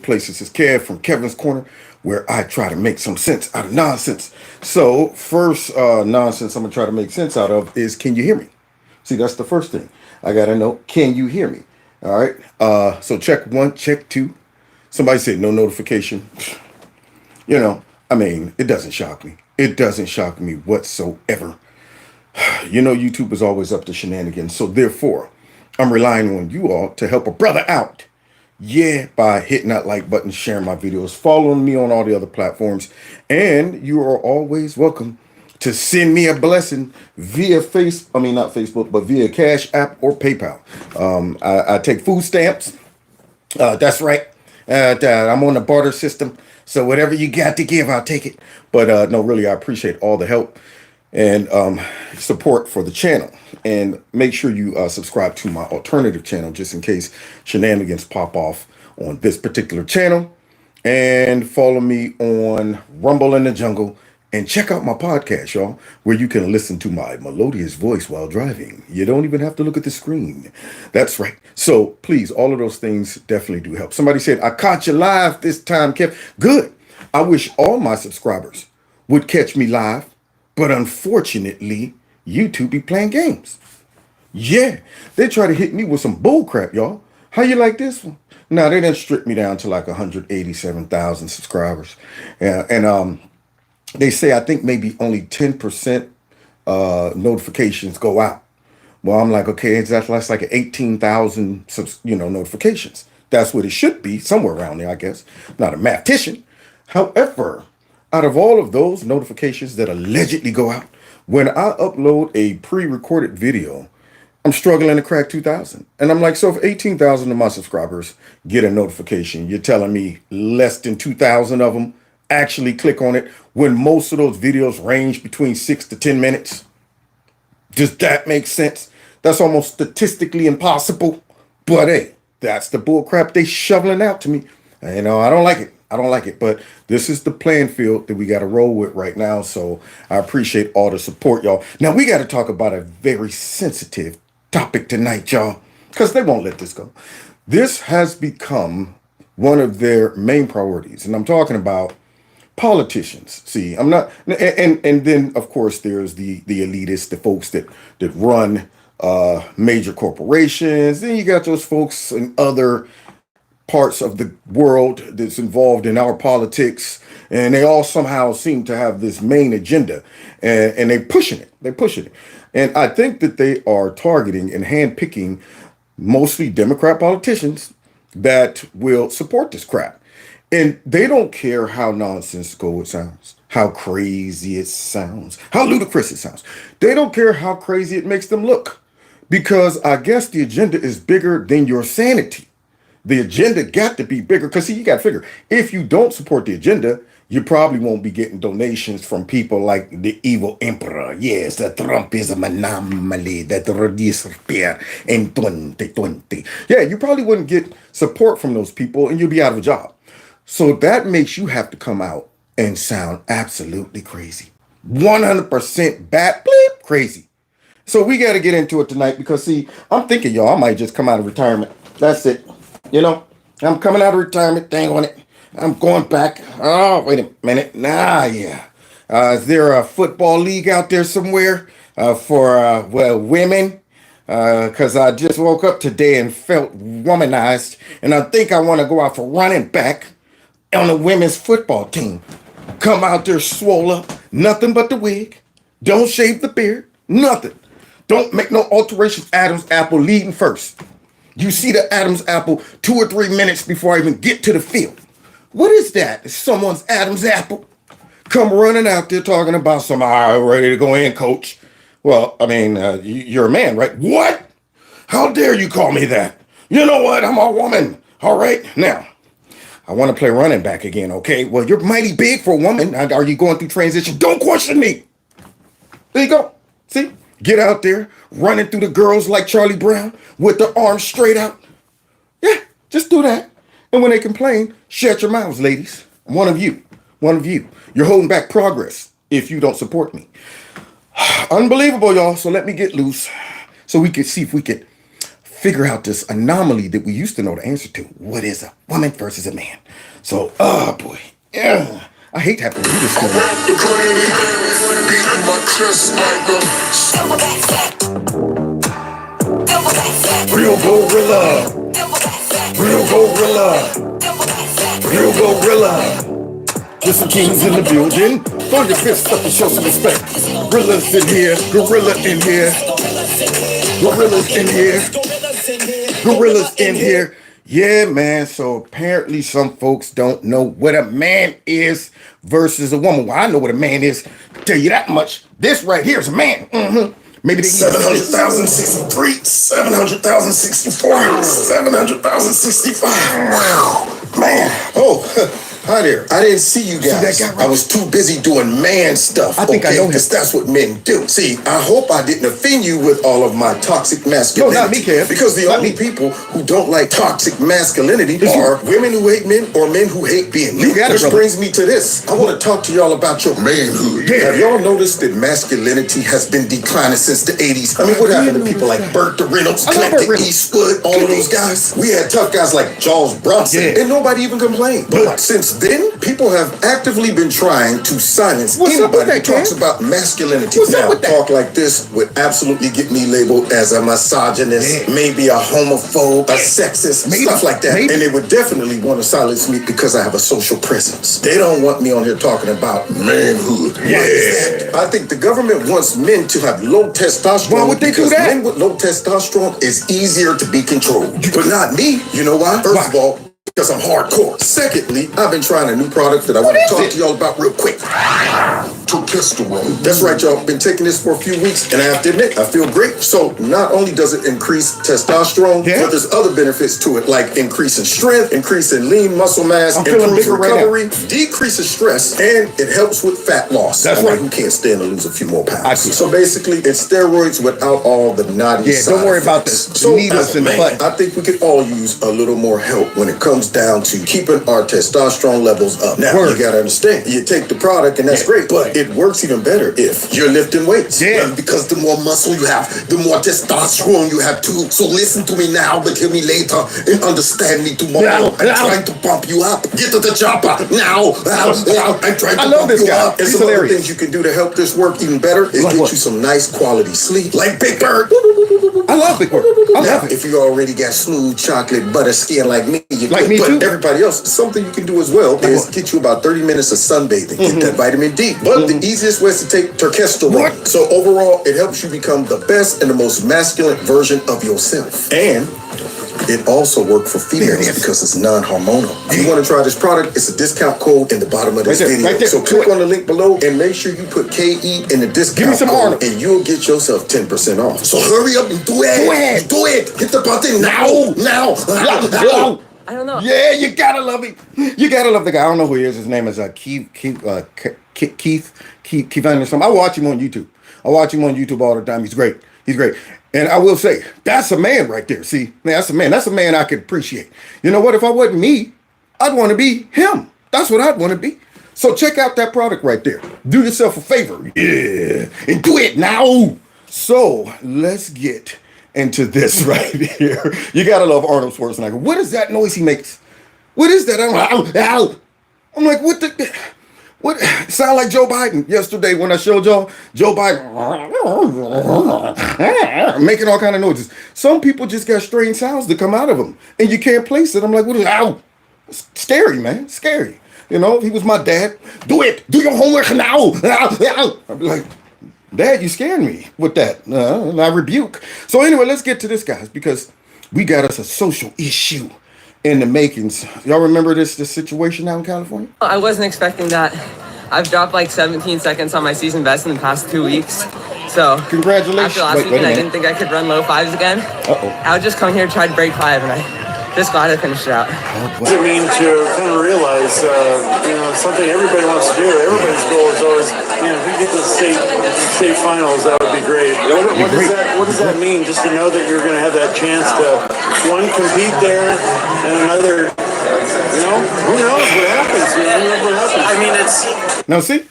place. This is Kev from Kevin's Corner, where I try to make some sense out of nonsense. So, first nonsense I'm going to try to make sense out of is, can you hear me? See, that's the first thing. I got to know, can you hear me? All right. So, check one, check two. Somebody said no notification. It doesn't shock me. It doesn't shock me whatsoever. YouTube is always up to shenanigans. So, therefore, I'm relying on you all to help a brother out. Yeah, by hitting that like button, sharing my videos, following me on all the other platforms. And you are always welcome to send me a blessing via not Facebook, but via Cash App or PayPal. I take food stamps. That's right. I'm on the barter system. So whatever you got to give, I'll take it. But no, really, I appreciate all the help and support for the channel. And make sure you subscribe to my alternative channel just in case shenanigans pop off on this particular channel. And follow me on Rumble in the Jungle. And check out my podcast, y'all, where you can listen to my melodious voice while driving. You don't even have to look at the screen. That's right. So please, all of those things definitely do help. Somebody said, I caught you live this time, Kev. Good. I wish all my subscribers would catch me live. But unfortunately, YouTube be playing games. Yeah, they try to hit me with some bull crap, y'all. How you like this one? Nah, they done stripped me down to like 187,000 subscribers. And they say I think maybe only 10% notifications go out. Well, I'm like, okay, that's like 18,000 notifications. That's what it should be, somewhere around there, I guess. Not a mathematician. However, out of all of those notifications that allegedly go out, when I upload a pre-recorded video, I'm struggling to crack 2,000. And I'm like, so if 18,000 of my subscribers get a notification, you're telling me less than 2,000 of them actually click on it when most of those videos range between 6 to 10 minutes? Does that make sense? That's almost statistically impossible. But hey, that's the bull crap they shoveling out to me. I don't like it. I don't like it, but this is the playing field that we got to roll with right now. So I appreciate all the support, y'all. Now we got to talk about a very sensitive topic tonight, y'all, because they won't let this go. This has become one of their main priorities, and I'm talking about politicians. See, I'm not, and then of course there's the elitists, the folks that run major corporations. Then you got those folks in other parts of the world that's involved in our politics, and they all somehow seem to have this main agenda, and they're pushing it. And I think that they are targeting and handpicking mostly Democrat politicians that will support this crap. And they don't care how nonsensical it sounds, how crazy it sounds, how ludicrous it sounds. They don't care how crazy it makes them look, because I guess the agenda is bigger than your sanity. The agenda got to be bigger, because see, you got to figure, if you don't support the agenda, you probably won't be getting donations from people like the evil emperor. Yes, the Trump is an anomaly that disappeared in 2020. Yeah, you probably wouldn't get support from those people, and you'll be out of a job. So that makes you have to come out and sound absolutely crazy. 100% bat bleep crazy. So we got to get into it tonight, because see, I'm thinking, y'all, I might just come out of retirement. That's it. I'm coming out of retirement. Dang on it. I'm going back. Oh, wait a minute. Yeah. Is there a football league out there somewhere for women? Because I just woke up today and felt womanized, and I think I want to go out for running back on the women's football team. Come out there swole up, nothing but the wig. Don't shave the beard, nothing. Don't make no alterations. Adam's apple leading first. You see the Adam's apple 2 or 3 minutes before I even get to the field. What is that? It's someone's Adam's apple. Come running out there talking about somebody ready to go in, coach. Well, you're a man, right? What? How dare you call me that? You know what? I'm a woman. All right. Now, I want to play running back again, okay? Well, you're mighty big for a woman. Are you going through transition? Don't question me. There you go. See? Get out there, running through the girls like Charlie Brown with the arms straight out. Yeah, just do that. And when they complain, shut your mouths, ladies. One of you. You're holding back progress if you don't support me. Unbelievable, y'all. So let me get loose so we can see if we can figure out this anomaly that we used to know the answer to. What is a woman versus a man? So, oh boy, yeah. I hate having to do this to Real gorilla, real gorilla, real gorilla. There's some kings in the building. Throw your fists up and show some respect. Gorillas in here, gorilla in here, gorillas in here, gorillas in here. Yeah, man. So apparently some folks don't know what a man is versus a woman. Well, I know what a man is. Tell you that much. This right here is a man. Maybe they 700,063, 700,064, 700,065. Man, oh. Hi there. I didn't see you guys. See that guy right? I was too busy doing man stuff. I think I know him. Because that's what men do. See, I hope I didn't offend you with all of my toxic masculinity. No, not me, Kev. Because the only people who don't like toxic masculinity are women who hate men or men who hate being men. Which brings me to this. I want to talk to y'all about your manhood. Yeah. Have y'all noticed that masculinity has been declining since the 80s? I mean, what happened to people like Burt Reynolds, Clint Eastwood, all of those guys? We had tough guys like Charles Bronson, and nobody even complained. But since then, people have actively been trying to silence anybody who talks about masculinity. Now, talk like this would absolutely get me labeled as a misogynist, maybe a homophobe, a sexist, stuff like that. And they would definitely want to silence me because I have a social presence. They don't want me on here talking about manhood. Yeah. I think the government wants men to have low testosterone. Why would they do that? Men with low testosterone is easier to be controlled. But not me. You know why? First of all, because I'm hardcore. Secondly, I've been trying a new product that I want to talk to y'all about real quick. Testosterone. That's right, y'all. Been taking this for a few weeks, and I have to admit, I feel great. So not only does it increase testosterone, but there's other benefits to it, like increasing strength, increasing lean muscle mass, improves recovery, decreases stress, and it helps with fat loss. That's right. Who can't stand to lose a few more pounds? So basically, it's steroids without all the naughty side don't worry about effects. this. So needles in the butt. I think we could all use a little more help when it comes down to keeping our testosterone levels up. Now, you gotta understand, you take the product and that's great, but it works even better if you're lifting weights. Because the more muscle you have, the more testosterone you have too. So listen to me now, but hear me later and understand me tomorrow. I'm trying to pump you up. Get to the chopper now. I'm trying to pump you up. And some other things you can do to help this work even better is get you some nice quality sleep, like Big Bird. I love Big Bird. I love it. If you already got smooth chocolate butter skin like me, you like me too. Everybody else, something you can do as well is get you about 30 minutes of sunbathing, get that vitamin D. But the easiest way is to take testosterone. So overall, it helps you become the best and the most masculine version of yourself. And it also works for females because it's non-hormonal. If you want to try this product, it's a discount code in the bottom of this video. So click on the link below and make sure you put KE in the discount code and you'll get yourself 10% off. So hurry up and do it. Do it. Hit the button now. I don't know. Yeah, you gotta love him. You gotta love the guy. I don't know who he is. His name is Keith Anderson. I watch him on YouTube. I watch him on YouTube all the time. He's great. He's great. And I will say, that's a man right there. See, man, that's a man. That's a man I could appreciate. You know what? If I wasn't me, I'd want to be him. That's what I'd want to be. So check out that product right there. Do yourself a favor. Yeah. And do it now. So let's get into this right here. You gotta love Arnold Schwarzenegger. What is that noise he makes? What is that? I'm like, what the? What? Sound like Joe Biden yesterday when I showed y'all Joe Biden making all kind of noises. Some people just got strange sounds that come out of them, and you can't place it. I'm like, what is? Ow! It's scary, man. Scary. You know, he was my dad. Do it. Do your homework now. I'd be like, Dad, you scared me with that. And I rebuke. So anyway, let's get to this, guys, because we got us a social issue in the makings. Y'all remember this situation out in California? I wasn't expecting that. I've dropped like 17 seconds on my season best in the past 2 weeks. So congratulations. After last weekend, I didn't think I could run low fives again. I would just come here and try to break 5, and I just glad I finished it out. What does it mean to kind of realize, something everybody wants to do? Everybody's goal is always, if we get to the state finals, that would be great. What does that mean? Just to know that you're going to have that chance to, one, compete there, and another, who knows what happens? I mean, it's... Now, see,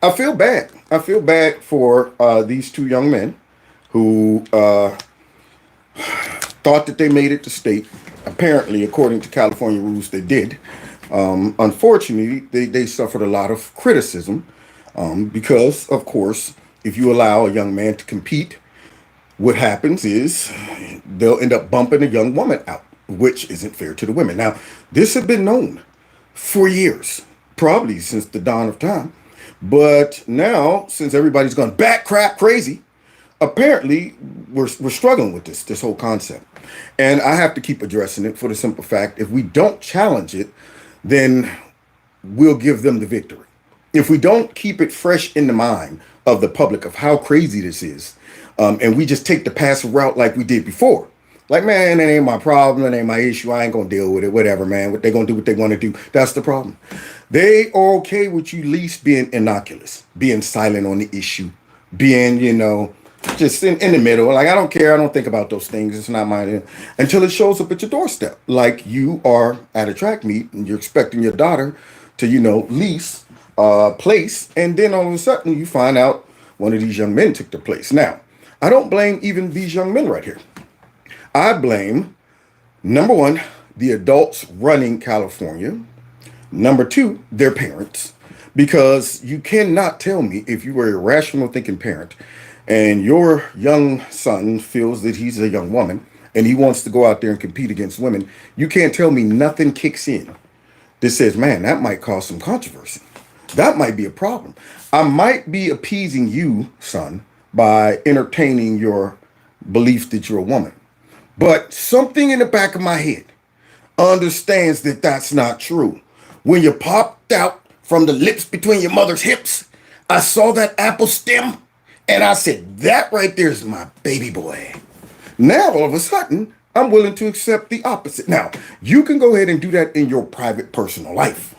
I feel bad. I feel bad for these two young men who thought that they made it to state. Apparently, according to California rules, they did. Unfortunately, they suffered a lot of criticism because, of course, if you allow a young man to compete, what happens is they'll end up bumping a young woman out, which isn't fair to the women. Now, this had been known for years, probably since the dawn of time. But now, since everybody's gone bat crap crazy, apparently we're struggling with this whole concept. And I have to keep addressing it for the simple fact, if we don't challenge it, then we'll give them the victory. If we don't keep it fresh in the mind of the public of how crazy this is, and we just take the passive route like we did before, like, man, that ain't my problem, that ain't my issue, I ain't gonna deal with it, whatever, man, what they gonna do what they want to do, that's the problem. They are okay with you least being innocuous, being silent on the issue, being, just in the middle. Like, I don't care, I don't think about those things, it's not mine, until it shows up at your doorstep. Like, you are at a track meet and you're expecting your daughter to, lease a place, and then all of a sudden you find out one of these young men took the place. Now, I don't blame even these young men right here. I blame, number one, the adults running California. Number two, their parents. Because you cannot tell me, if you were a rational thinking parent and your young son feels that he's a young woman and he wants to go out there and compete against women, you can't tell me nothing kicks in that says, man, that might cause some controversy. That might be a problem. I might be appeasing you, son, by entertaining your belief that you're a woman. But something in the back of my head understands that that's not true. When you popped out from the lips between your mother's hips, I saw that apple stem and I said, that right there is my baby boy. Now, all of a sudden, I'm willing to accept the opposite. Now, you can go ahead and do that in your private personal life.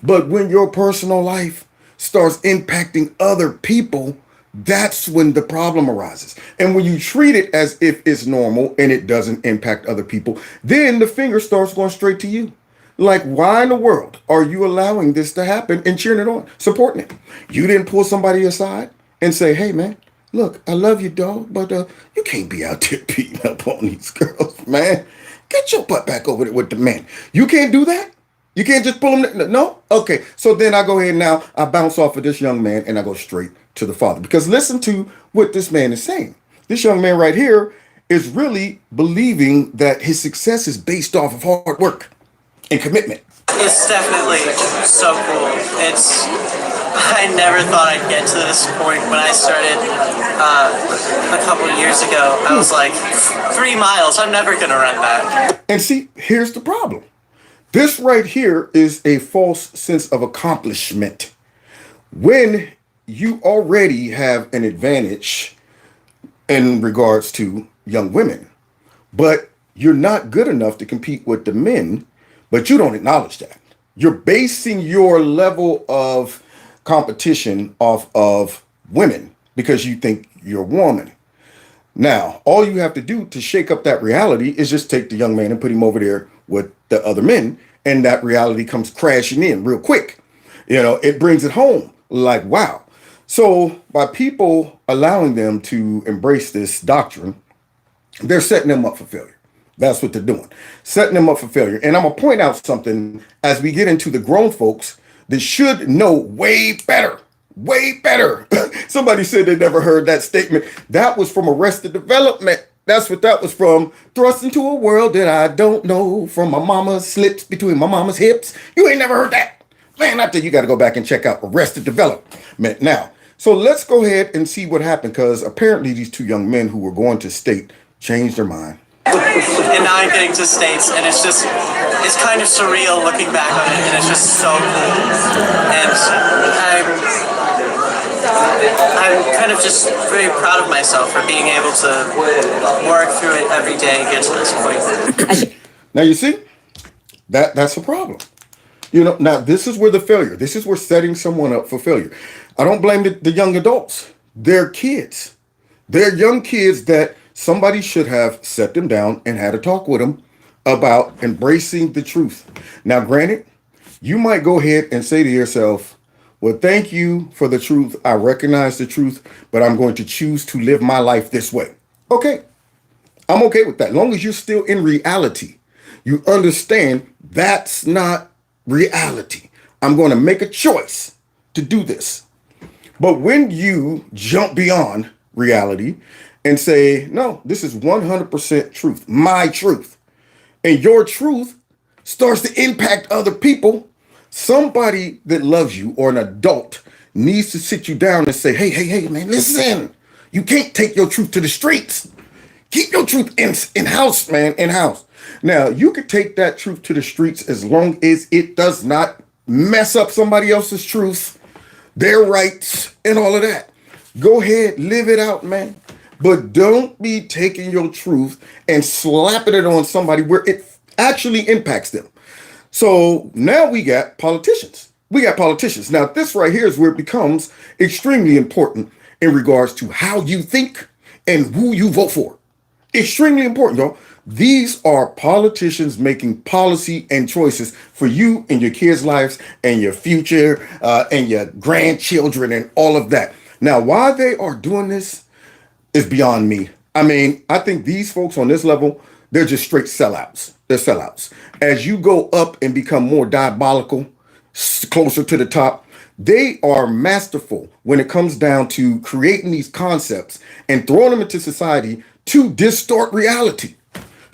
But when your personal life starts impacting other people, that's when the problem arises. And when you treat it as if it's normal and it doesn't impact other people, then the finger starts going straight to you. Like, why in the world are you allowing this to happen and cheering it on, supporting it? You didn't pull somebody aside and say, hey, man, look, I love you, dog, but you can't be out there beating up on these girls, man. Get your butt back over there with the man. You can't do that? You can't just pull them? No? Okay. So then I go ahead now, I bounce off of this young man and I go straight to the father. Because listen to what this man is saying. This young man right here is really believing that his success is based off of hard work and commitment. It's definitely so cool. I never thought I'd get to this point. When I started a couple of years ago, I was like, 3 miles, I'm never going to run that. And see, here's the problem. This right here is a false sense of accomplishment. When you already have an advantage in regards to young women, but you're not good enough to compete with the men, but you don't acknowledge that. You're basing your level of competition off of women because you think you're a woman. Now, all you have to do to shake up that reality is just take the young man and put him over there with the other men, and that reality comes crashing in real quick. It brings it home like, wow. So by people allowing them to embrace this doctrine, they're setting them up for failure. That's what they're doing, setting them up for failure. And I'm going to point out something as we get into the grown folks that should know way better, way better. Somebody said they never heard that statement. That was from Arrested Development. That's what that was from. Thrust into a world that I don't know, from my mama's slips between my mama's hips. You ain't never heard that. Man, I think you got to go back and check out Arrested Development. Now, so let's go ahead and see what happened, because apparently these two young men who were going to state changed their mind. And now I'm getting to states, and it's kind of surreal looking back on it, and it's just so cool. And I'm kind of just very proud of myself for being able to work through it every day and get to this point. Now you see, that's a problem. Now this is where this is where setting someone up for failure. I don't blame the young adults. They're kids. They're young kids that somebody should have set them down and had a talk with them about embracing the truth. Now, granted, you might go ahead and say to yourself, well, thank you for the truth. I recognize the truth, but I'm going to choose to live my life this way. Okay, I'm okay with that. As long as you're still in reality, you understand that's not reality. I'm going to make a choice to do this. But when you jump beyond reality and say, no, this is 100% truth, my truth, and your truth starts to impact other people, somebody that loves you or an adult needs to sit you down and say, hey, man, listen, you can't take your truth to the streets. Keep your truth in house, man, in house. Now, you could take that truth to the streets as long as it does not mess up somebody else's truth, their rights, and all of that. Go ahead, live it out, man. But don't be taking your truth and slapping it on somebody where it actually impacts them. So now we got politicians. Now, this right here is where it becomes extremely important in regards to how you think and who you vote for. Extremely important, y'all. These are politicians making policy and choices for you and your kids' lives and your future and your grandchildren and all of that. Now, why they are doing this is beyond me. I mean, I think these folks on this level, they're just straight sellouts. They're sellouts. As you go up and become more diabolical, closer to the top, they are masterful when it comes down to creating these concepts and throwing them into society to distort reality,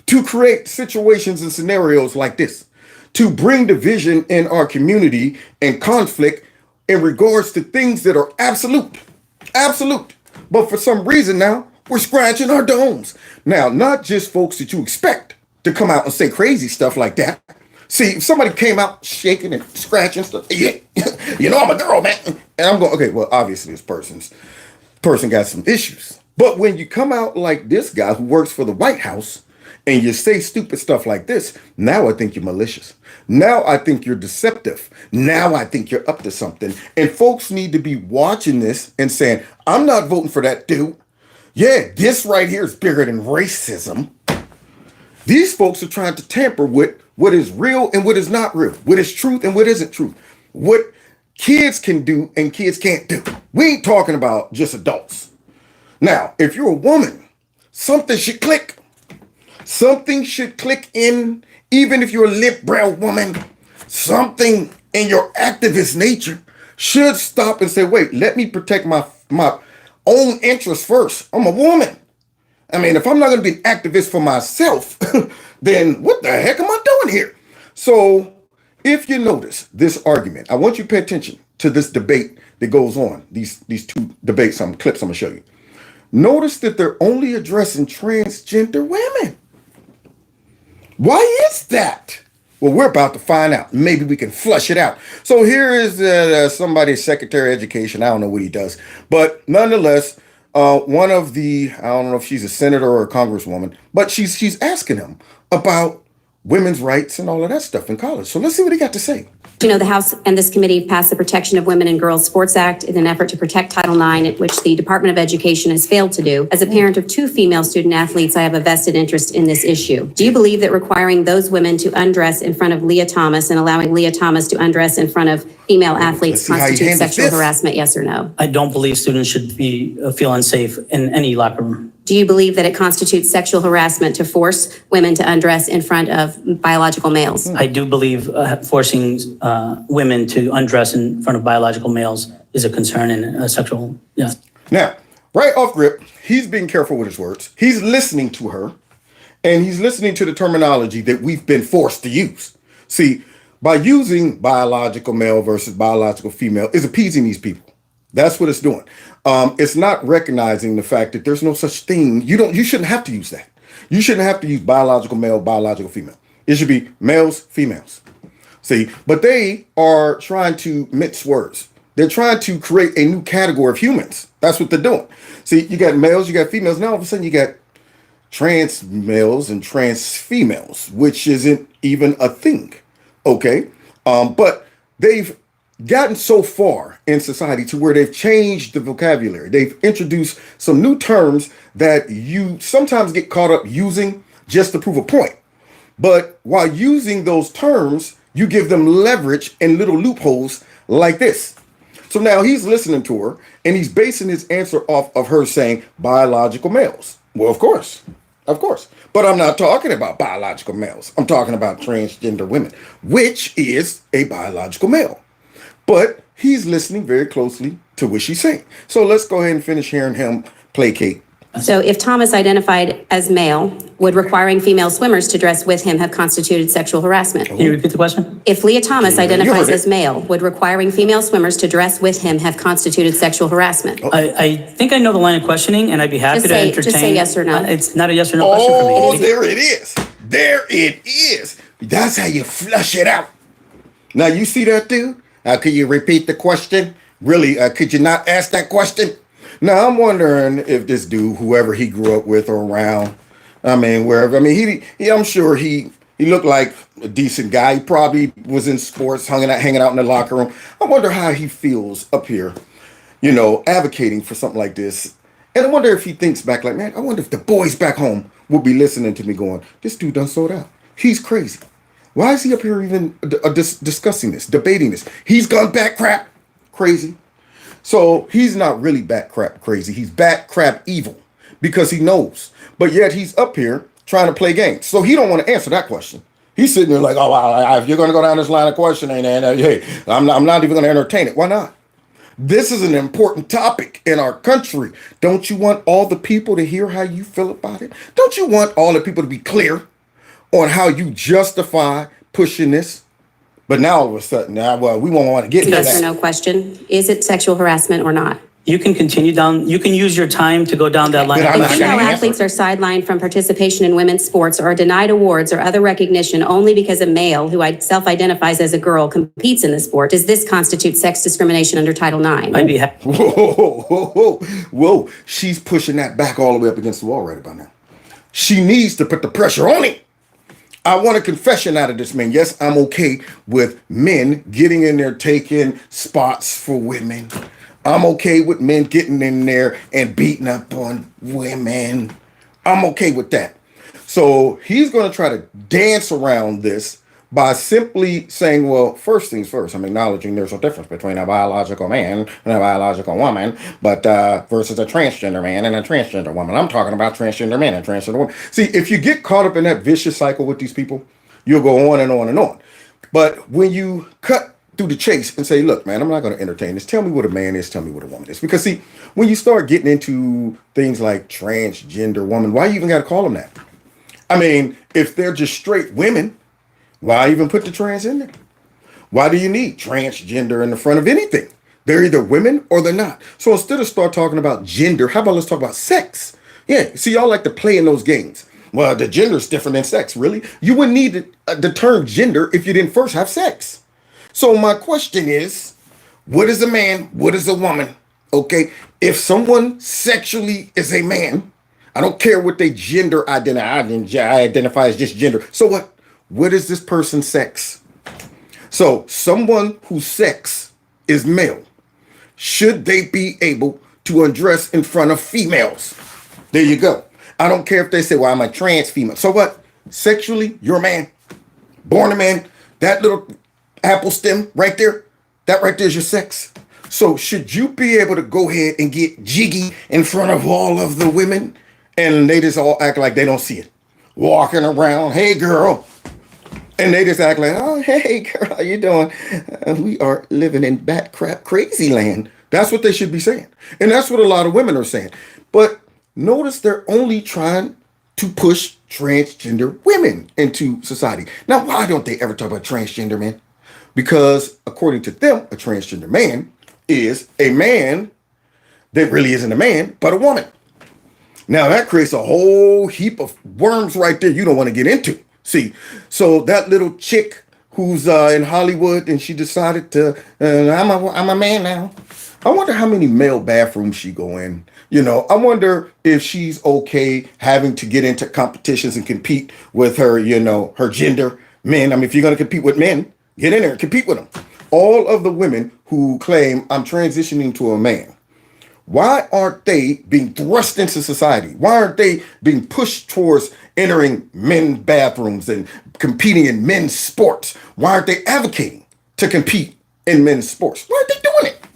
to create situations and scenarios like this, to bring division in our community and conflict in regards to things that are absolute. But for some reason now, we're scratching our domes. Now, not just folks that you expect to come out and say crazy stuff like that. See, if somebody came out shaking and scratching stuff, yeah, I'm a girl, man. And I'm going, okay, well, obviously this person got some issues. But when you come out like this guy who works for the White House and you say stupid stuff like this, now I think you're malicious. Now I think you're deceptive. Now I think you're up to something. And folks need to be watching this and saying, I'm not voting for that dude. Yeah, this right here is bigger than racism. These folks are trying to tamper with what is real and what is not real, what is truth and what isn't truth, what kids can do and kids can't do. We ain't talking about just adults. Now, if you're a woman, something should click. Something should click in, even if you're a liberal woman, something in your activist nature should stop and say, wait, let me protect my own interests first. I'm a woman. I mean, if I'm not going to be an activist for myself, then what the heck am I doing here? So if you notice this argument, I want you to pay attention to this debate that goes on, these two debates, some clips I'm going to show you. Notice that they're only addressing transgender women. Why is that? Well, we're about to find out. Maybe we can flush it out. So here is somebody's Secretary of Education. I don't know what he does. But nonetheless, one of the, I don't know if she's a senator or a congresswoman, but she's asking him about women's rights and all of that stuff in college. So let's see what he got to say. The House and this committee passed the Protection of Women and Girls Sports Act in an effort to protect Title IX, which the Department of Education has failed to do. As a parent of 2 female student athletes, I have a vested interest in this issue. Do you believe that requiring those women to undress in front of Leah Thomas and allowing Leah Thomas to undress in front of female athletes constitutes sexual harassment, yes or no? I don't believe students should feel unsafe in any locker room. Do you believe that it constitutes sexual harassment to force women to undress in front of biological males? I do believe forcing women to undress in front of biological males is a concern and a sexual, yeah. Now, right off rip, he's being careful with his words. He's listening to her, and he's listening to the terminology that we've been forced to use. See, by using biological male versus biological female is appeasing these people. That's what it's doing. It's not recognizing the fact that there's no such thing. You shouldn't have to use that. You shouldn't have to use biological male, biological female. It should be males, females. See, but they are trying to mix words. They're trying to create a new category of humans. That's what they're doing. See, you got males, you got females. Now all of a sudden you got trans males and trans females, which isn't even a thing. Okay. But they've gotten so far in society to where they've changed the vocabulary. They've introduced some new terms that you sometimes get caught up using just to prove a point. But while using those terms, you give them leverage and little loopholes like this. So now he's listening to her and he's basing his answer off of her saying biological males. Well, of course, Of course. But I'm not talking about biological males. I'm talking about transgender women, which is a biological male. But he's listening very closely to what she's saying. So let's go ahead and finish hearing him placate. So if Thomas identified as male, would requiring female swimmers to dress with him have constituted sexual harassment? Can you repeat the question? If Leah Thomas You heard identifies it. as male, would requiring female swimmers to dress with him have constituted sexual harassment? I think I know the line of questioning, and I'd be happy Just to say- entertain. just say yes or no. It's not a yes or no question for me. Oh, there it is. There it is. That's how you flush it out. Now, you see that, dude? Could you repeat the question? Really, could you not ask that question? Now, I'm wondering if this dude, whoever he grew up with or around, I mean, wherever, I mean, he I'm sure he looked like a decent guy. He probably was in sports, hanging out in the locker room. I wonder how he feels up here, advocating for something like this. And I wonder if he thinks back like, man, I wonder if the boys back home will be listening to me going, this dude done sold out. He's crazy. Why is he up here even discussing this, debating this? He's gone back crap crazy. So he's not really back crap crazy. He's back crap evil because he knows. But yet he's up here trying to play games. So he don't want to answer that question. He's sitting there like, oh, well, if you're going to go down this line of questioning, and hey, I'm not even going to entertain it. Why not? This is an important topic in our country. Don't you want all the people to hear how you feel about it? Don't you want all the people to be clear on how you justify pushing this? But now all of a sudden, we won't want to get into Yes or that. no question. Is it sexual harassment or not? You can continue down, you can use your time to go down that line. But I'm not If female gonna answer. athletes are sidelined from participation in women's sports or are denied awards or other recognition only because a male who self-identifies as a girl competes in the sport, does this constitute sex discrimination under Title IX? I'd be happy. Whoa. She's pushing that back all the way up against the wall right about now. She needs to put the pressure on him. I want a confession out of this man. Yes, I'm okay with men getting in there, taking spots for women. I'm okay with men getting in there and beating up on women. I'm okay with that. So he's going to try to dance around this by simply saying, well, first things first, I'm acknowledging there's a difference between a biological man and a biological woman, but versus a transgender man and a transgender woman. I'm talking about transgender men and transgender women. See, if you get caught up in that vicious cycle with these people, you'll go on and on and on. But when you cut through the chase and say, look, man, I'm not going to entertain this. Tell me what a man is. Tell me what a woman is. Because, see, when you start getting into things like transgender woman, why you even got to call them that? I mean, if they're just straight women, why even put the trans in there? Why do you need transgender in the front of anything? They're either women or they're not. So instead of start talking about gender, how about let's talk about sex? Yeah, see, y'all like to play in those games. Well, the gender is different than sex, really? You wouldn't need the term gender if you didn't first have sex. So my question is, what is a man? What is a woman? Okay, if someone sexually is a man, I don't care what they gender identify as just gender. So what? What is this person's sex? So someone whose sex is male, should they be able to undress in front of females? There you go. I don't care if they say, well, I'm a trans female. So what? Sexually, you're a man. Born a man. That little apple stem right there, that right there is your sex. So should you be able to go ahead and get jiggy in front of all of the women and they just all act like they don't see it? Walking around, hey girl. And they just act like, oh, hey girl, how you doing? We are living in bat crap crazy land. That's what they should be saying. And that's what a lot of women are saying. But notice they're only trying to push transgender women into society. Now, why don't they ever talk about transgender men? Because according to them, a transgender man is a man that really isn't a man, but a woman. Now that creates a whole heap of worms right there you don't want to get into. See, so that little chick who's in Hollywood and she decided to, I'm a man now. I wonder how many male bathrooms she go in. I wonder if she's okay having to get into competitions and compete with her, her gender men. I mean, if you're going to compete with men, get in there and compete with them. All of the women who claim I'm transitioning to a man, why aren't they being thrust into society? Why aren't they being pushed towards entering men's bathrooms and competing in men's sports? Why aren't they advocating to compete in men's sports? Why aren't they doing it?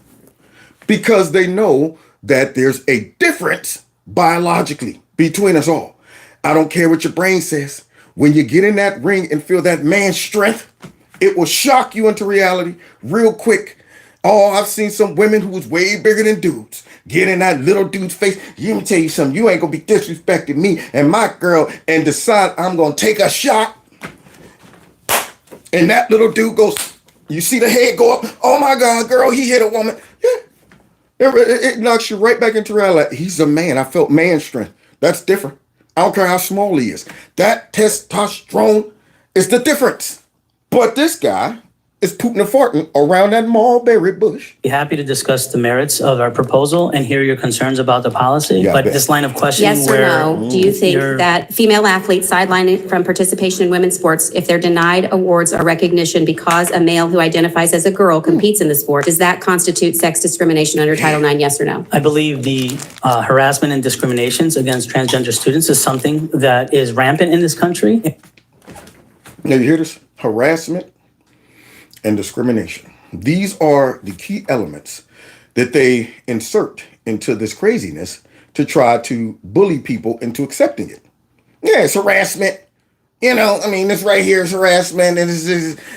Because they know that there's a difference biologically between us all. I don't care what your brain says. When you get in that ring and feel that man's strength, it will shock you into reality real quick. Oh, I've seen some women who was way bigger than dudes get in that little dude's face. Let me tell you something. You ain't gonna be disrespecting me and my girl and decide I'm gonna take a shot. And that little dude goes, you see the head go up. Oh my God, girl, he hit a woman. Yeah, it knocks you right back into reality. He's a man. I felt man strength. That's different. I don't care how small he is. That testosterone is the difference. But this guy is pooting and farting around that mulberry bush. Be happy to discuss the merits of our proposal and hear your concerns about the policy. Yeah, I but bet. this line of questioning Yes or where no? Do you think you're- that female athletes sidelined from participation in women's sports, if they're denied awards or recognition because a male who identifies as a girl competes in the sport, does that constitute sex discrimination under Title IX, yes or no? I believe the harassment and discriminations against transgender students is something that is rampant in this country. Now you hear this? Harassment and discrimination. These are the key elements that they insert into this craziness to try to bully people into accepting it. Yeah, it's harassment. You know, I mean, this right here is harassment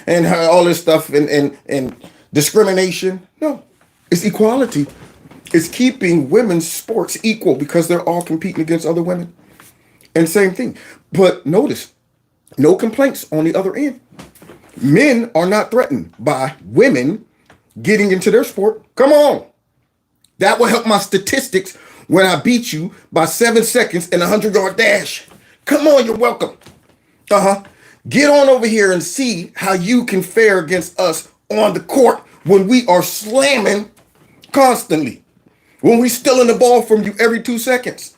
and all this stuff and discrimination. No, it's equality. It's keeping women's sports equal because they're all competing against other women. And same thing. But notice, no complaints on the other end. Men are not threatened by women getting into their sport. Come on. That will help my statistics when I beat you by 7 seconds in a 100-yard dash. Come on, you're welcome. Get on over here and see how you can fare against us on the court when we are slamming constantly. When we stealing the ball from you every 2 seconds.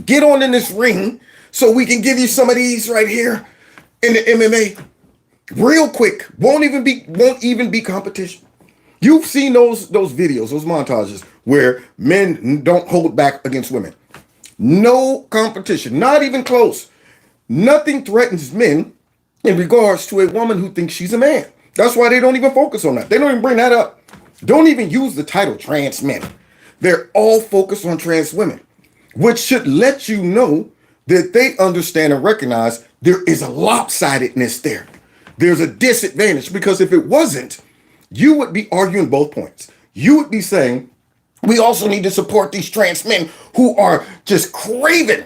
Get on in this ring so we can give you some of these right here in the MMA. Real quick. Won't even be competition. You've seen those videos, those montages where men don't hold back against women. No competition, not even close. Nothing threatens men in regards to a woman who thinks she's a man. That's why they don't even focus on that. They don't even bring that up. Don't even use the title trans men. They're all focused on trans women, which should let you know that they understand and recognize there is a lopsidedness there. There's a disadvantage, because if it wasn't, you would be arguing both points. You would be saying, we also need to support these trans men who are just craving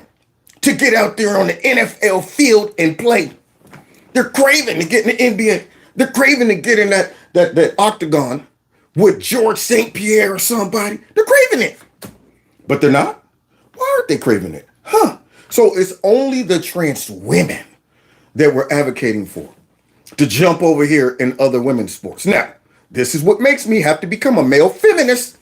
to get out there on the NFL field and play. They're craving to get in the NBA. They're craving to get in that octagon with George St. Pierre or somebody. They're craving it. But they're not? Why aren't they craving it? So it's only the trans women that we're advocating for to jump over here in other women's sports. Now, this is what makes me have to become a male feminist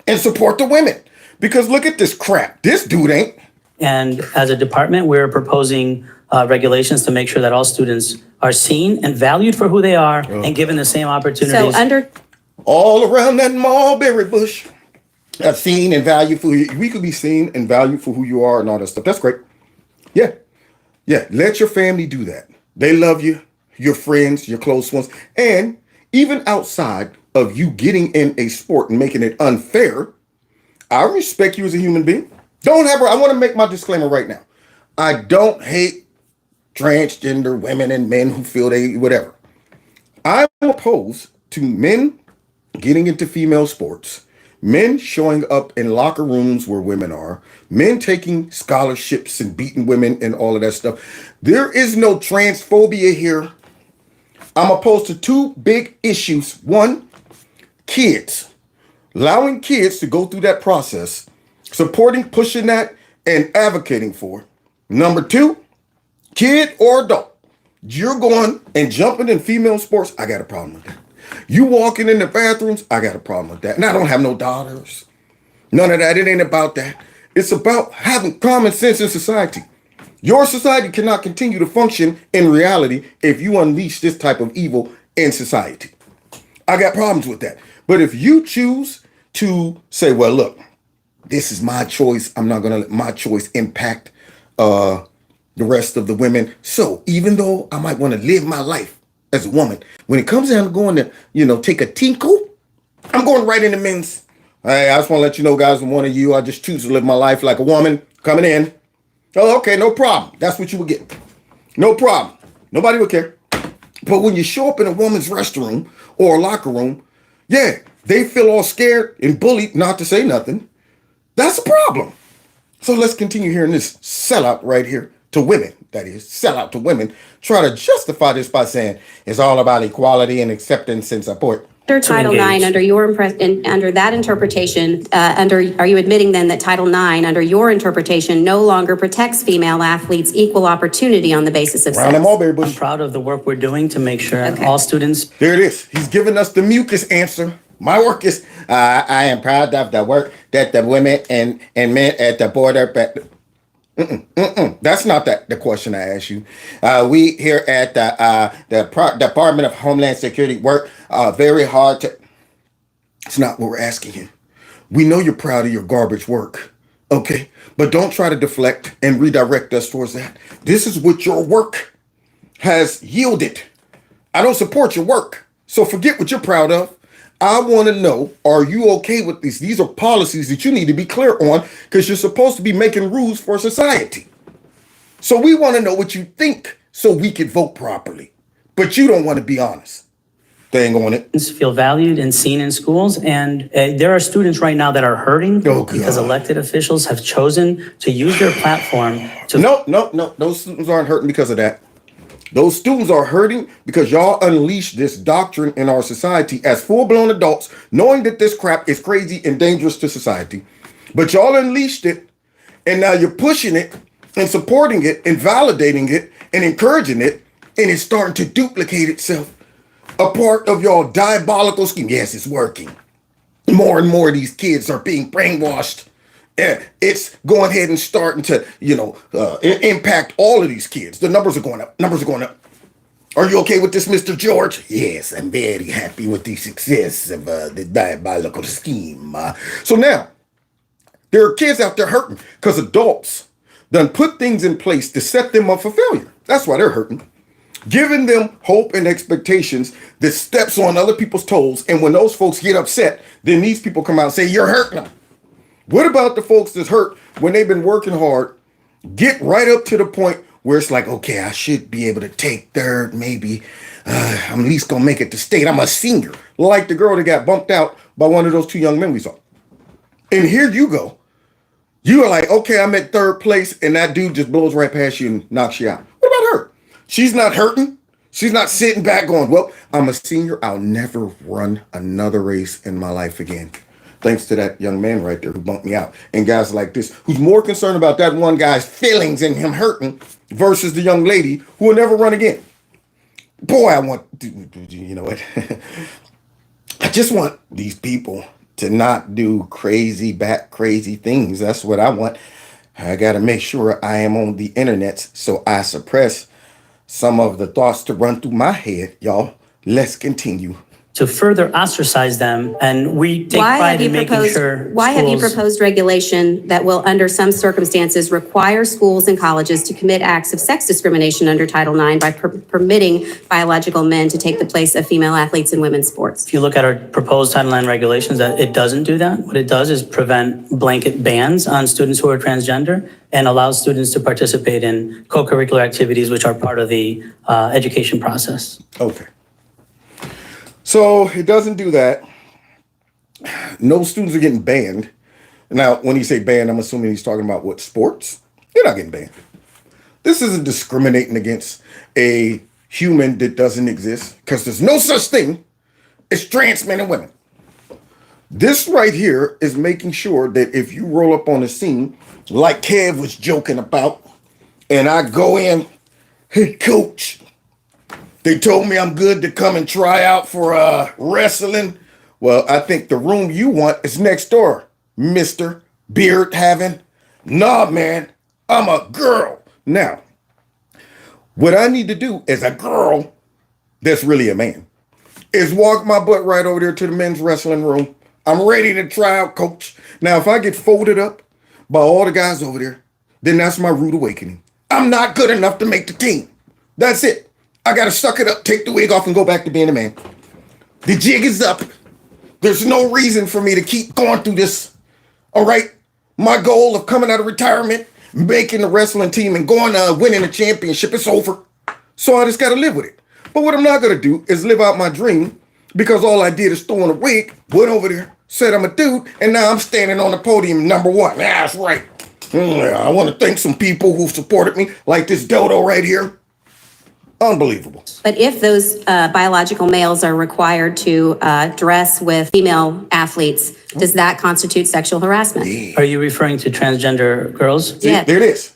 and support the women. Because look at this crap. This dude ain't. And as a department, we're proposing regulations to make sure that all students are seen and valued for who they are and given the same opportunities. So all around that mulberry bush. That's seen and valued for you. We could be seen and valued for who you are and all that stuff. That's great. Yeah. Let your family do that. They love you, your friends, your close ones. And even outside of you getting in a sport and making it unfair, I respect you as a human being. I want to make my disclaimer right now. I don't hate transgender women and men who feel they whatever. I'm opposed to men getting into female sports, men showing up in locker rooms where women are, men taking scholarships and beating women and all of that stuff. There is no transphobia here. I'm opposed to two big issues. One, kids. Allowing kids to go through that process, supporting, pushing that, and advocating for. Number two, kid or adult, you're going and jumping in female sports, I got a problem with that. You walking in the bathrooms, I got a problem with that. And I don't have no daughters. None of that. It ain't about that. It's about having common sense in society. Your society cannot continue to function in reality if you unleash this type of evil in society. I got problems with that. But if you choose to say, well, look, this is my choice. I'm not going to let my choice impact the rest of the women. So even though I might want to live my life as a woman, when it comes down to going to, take a tinkle, I'm going right into men's. Hey, I just want to let you know, guys, I'm one of you. I just choose to live my life like a woman coming in. Oh, okay, no problem. That's what you would get. No problem. Nobody would care. But when you show up in a woman's restroom or a locker room, yeah, they feel all scared and bullied not to say nothing. That's a problem. So let's continue hearing this sellout right here to women. That is, sellout to women. Try to justify this by saying it's all about equality and acceptance and support. Under Title IX, under that interpretation, are you admitting then that Title IX, under your interpretation, no longer protects female athletes' equal opportunity on the basis of Round sex? them all, Berry Bush. I'm proud of the work we're doing to make sure Okay. all students. There it is. He's giving us the mucus answer. My work is, I am proud of the work that the women and men at the border. That's not the question I asked you. We here at the Department of Homeland Security work very hard to. It's not what we're asking you. We know you're proud of your garbage work, okay? But don't try to deflect and redirect us towards that. This is what your work has yielded. I don't support your work, so forget what you're proud of. I want to know, are you okay with these? These are policies that you need to be clear on because you're supposed to be making rules for society. So we want to know what you think so we can vote properly. But you don't want to be honest. Dang on it. Feel valued and seen in schools. And there are students right now that are hurting because elected officials have chosen to use their platform to. No. Those students aren't hurting because of that. Those students are hurting because y'all unleashed this doctrine in our society as full-blown adults, knowing that this crap is crazy and dangerous to society. But y'all unleashed it, and now you're pushing it and supporting it and validating it and encouraging it, and it's starting to duplicate itself. A part of y'all diabolical scheme. Yes, it's working. More and more of these kids are being brainwashed. It's going ahead and starting to, impact all of these kids. The numbers are going up. Are you okay with this, Mr. George? Yes, I'm very happy with the success of the diabolical scheme. So now, there are kids out there hurting because adults done put things in place to set them up for failure. That's why they're hurting. Giving them hope and expectations that steps on other people's toes. And when those folks get upset, then these people come out and say, you're hurting them. What about the folks that's hurt when they've been working hard, get right up to the point where it's like, okay, I should be able to take third, maybe. I'm at least going to make it to state. I'm a senior. Like the girl that got bumped out by one of those two young men we saw. And here you go. You are like, okay, I'm at third place, and that dude just blows right past you and knocks you out. What about her? She's not hurting. She's not sitting back going, well, I'm a senior. I'll never run another race in my life again. Thanks to that young man right there who bumped me out. And guys like this, who's more concerned about that one guy's feelings and him hurting versus the young lady who will never run again. Boy, I want, you know what? I just want these people to not do crazy things. That's what I want. I got to make sure I am on the internet, so I suppress some of the thoughts to run through my head, y'all. Let's continue. To further ostracize them, and we take pride in making sure. Why have you proposed regulation that will, under some circumstances, require schools and colleges to commit acts of sex discrimination under Title IX by permitting biological men to take the place of female athletes in women's sports? If you look at our proposed Title IX regulations, that it doesn't do that. What it does is prevent blanket bans on students who are transgender and allows students to participate in co-curricular activities, which are part of the education process. Okay. So it doesn't do that. No students are getting banned. Now, when you say banned, I'm assuming he's talking about what, sports? They're not getting banned. This isn't discriminating against a human that doesn't exist, because there's no such thing as trans men and women. This right here is making sure that if you roll up on the scene, like Kev was joking about, and I go in, hey, coach, they told me I'm good to come and try out for wrestling. Well, I think the room you want is next door, Mr. Beard having. Nah, man, I'm a girl. Now, what I need to do as a girl that's really a man is walk my butt right over there to the men's wrestling room. I'm ready to try out, coach. Now, if I get folded up by all the guys over there, then that's my rude awakening. I'm not good enough to make the team. That's it. I got to suck it up, take the wig off, and go back to being a man. The jig is up. There's no reason for me to keep going through this. All right? My goal of coming out of retirement making the wrestling team and going winning a championship. It's over. So I just got to live with it. But what I'm not going to do is live out my dream because all I did is throw on a wig, went over there, said I'm a dude, and now I'm standing on the podium number one. That's right. I want to thank some people who supported me, like this dodo right here. Unbelievable. But if those biological males are required to dress with female athletes, does that constitute sexual harassment? Yeah. Are you referring to transgender girls? Yeah. There it is.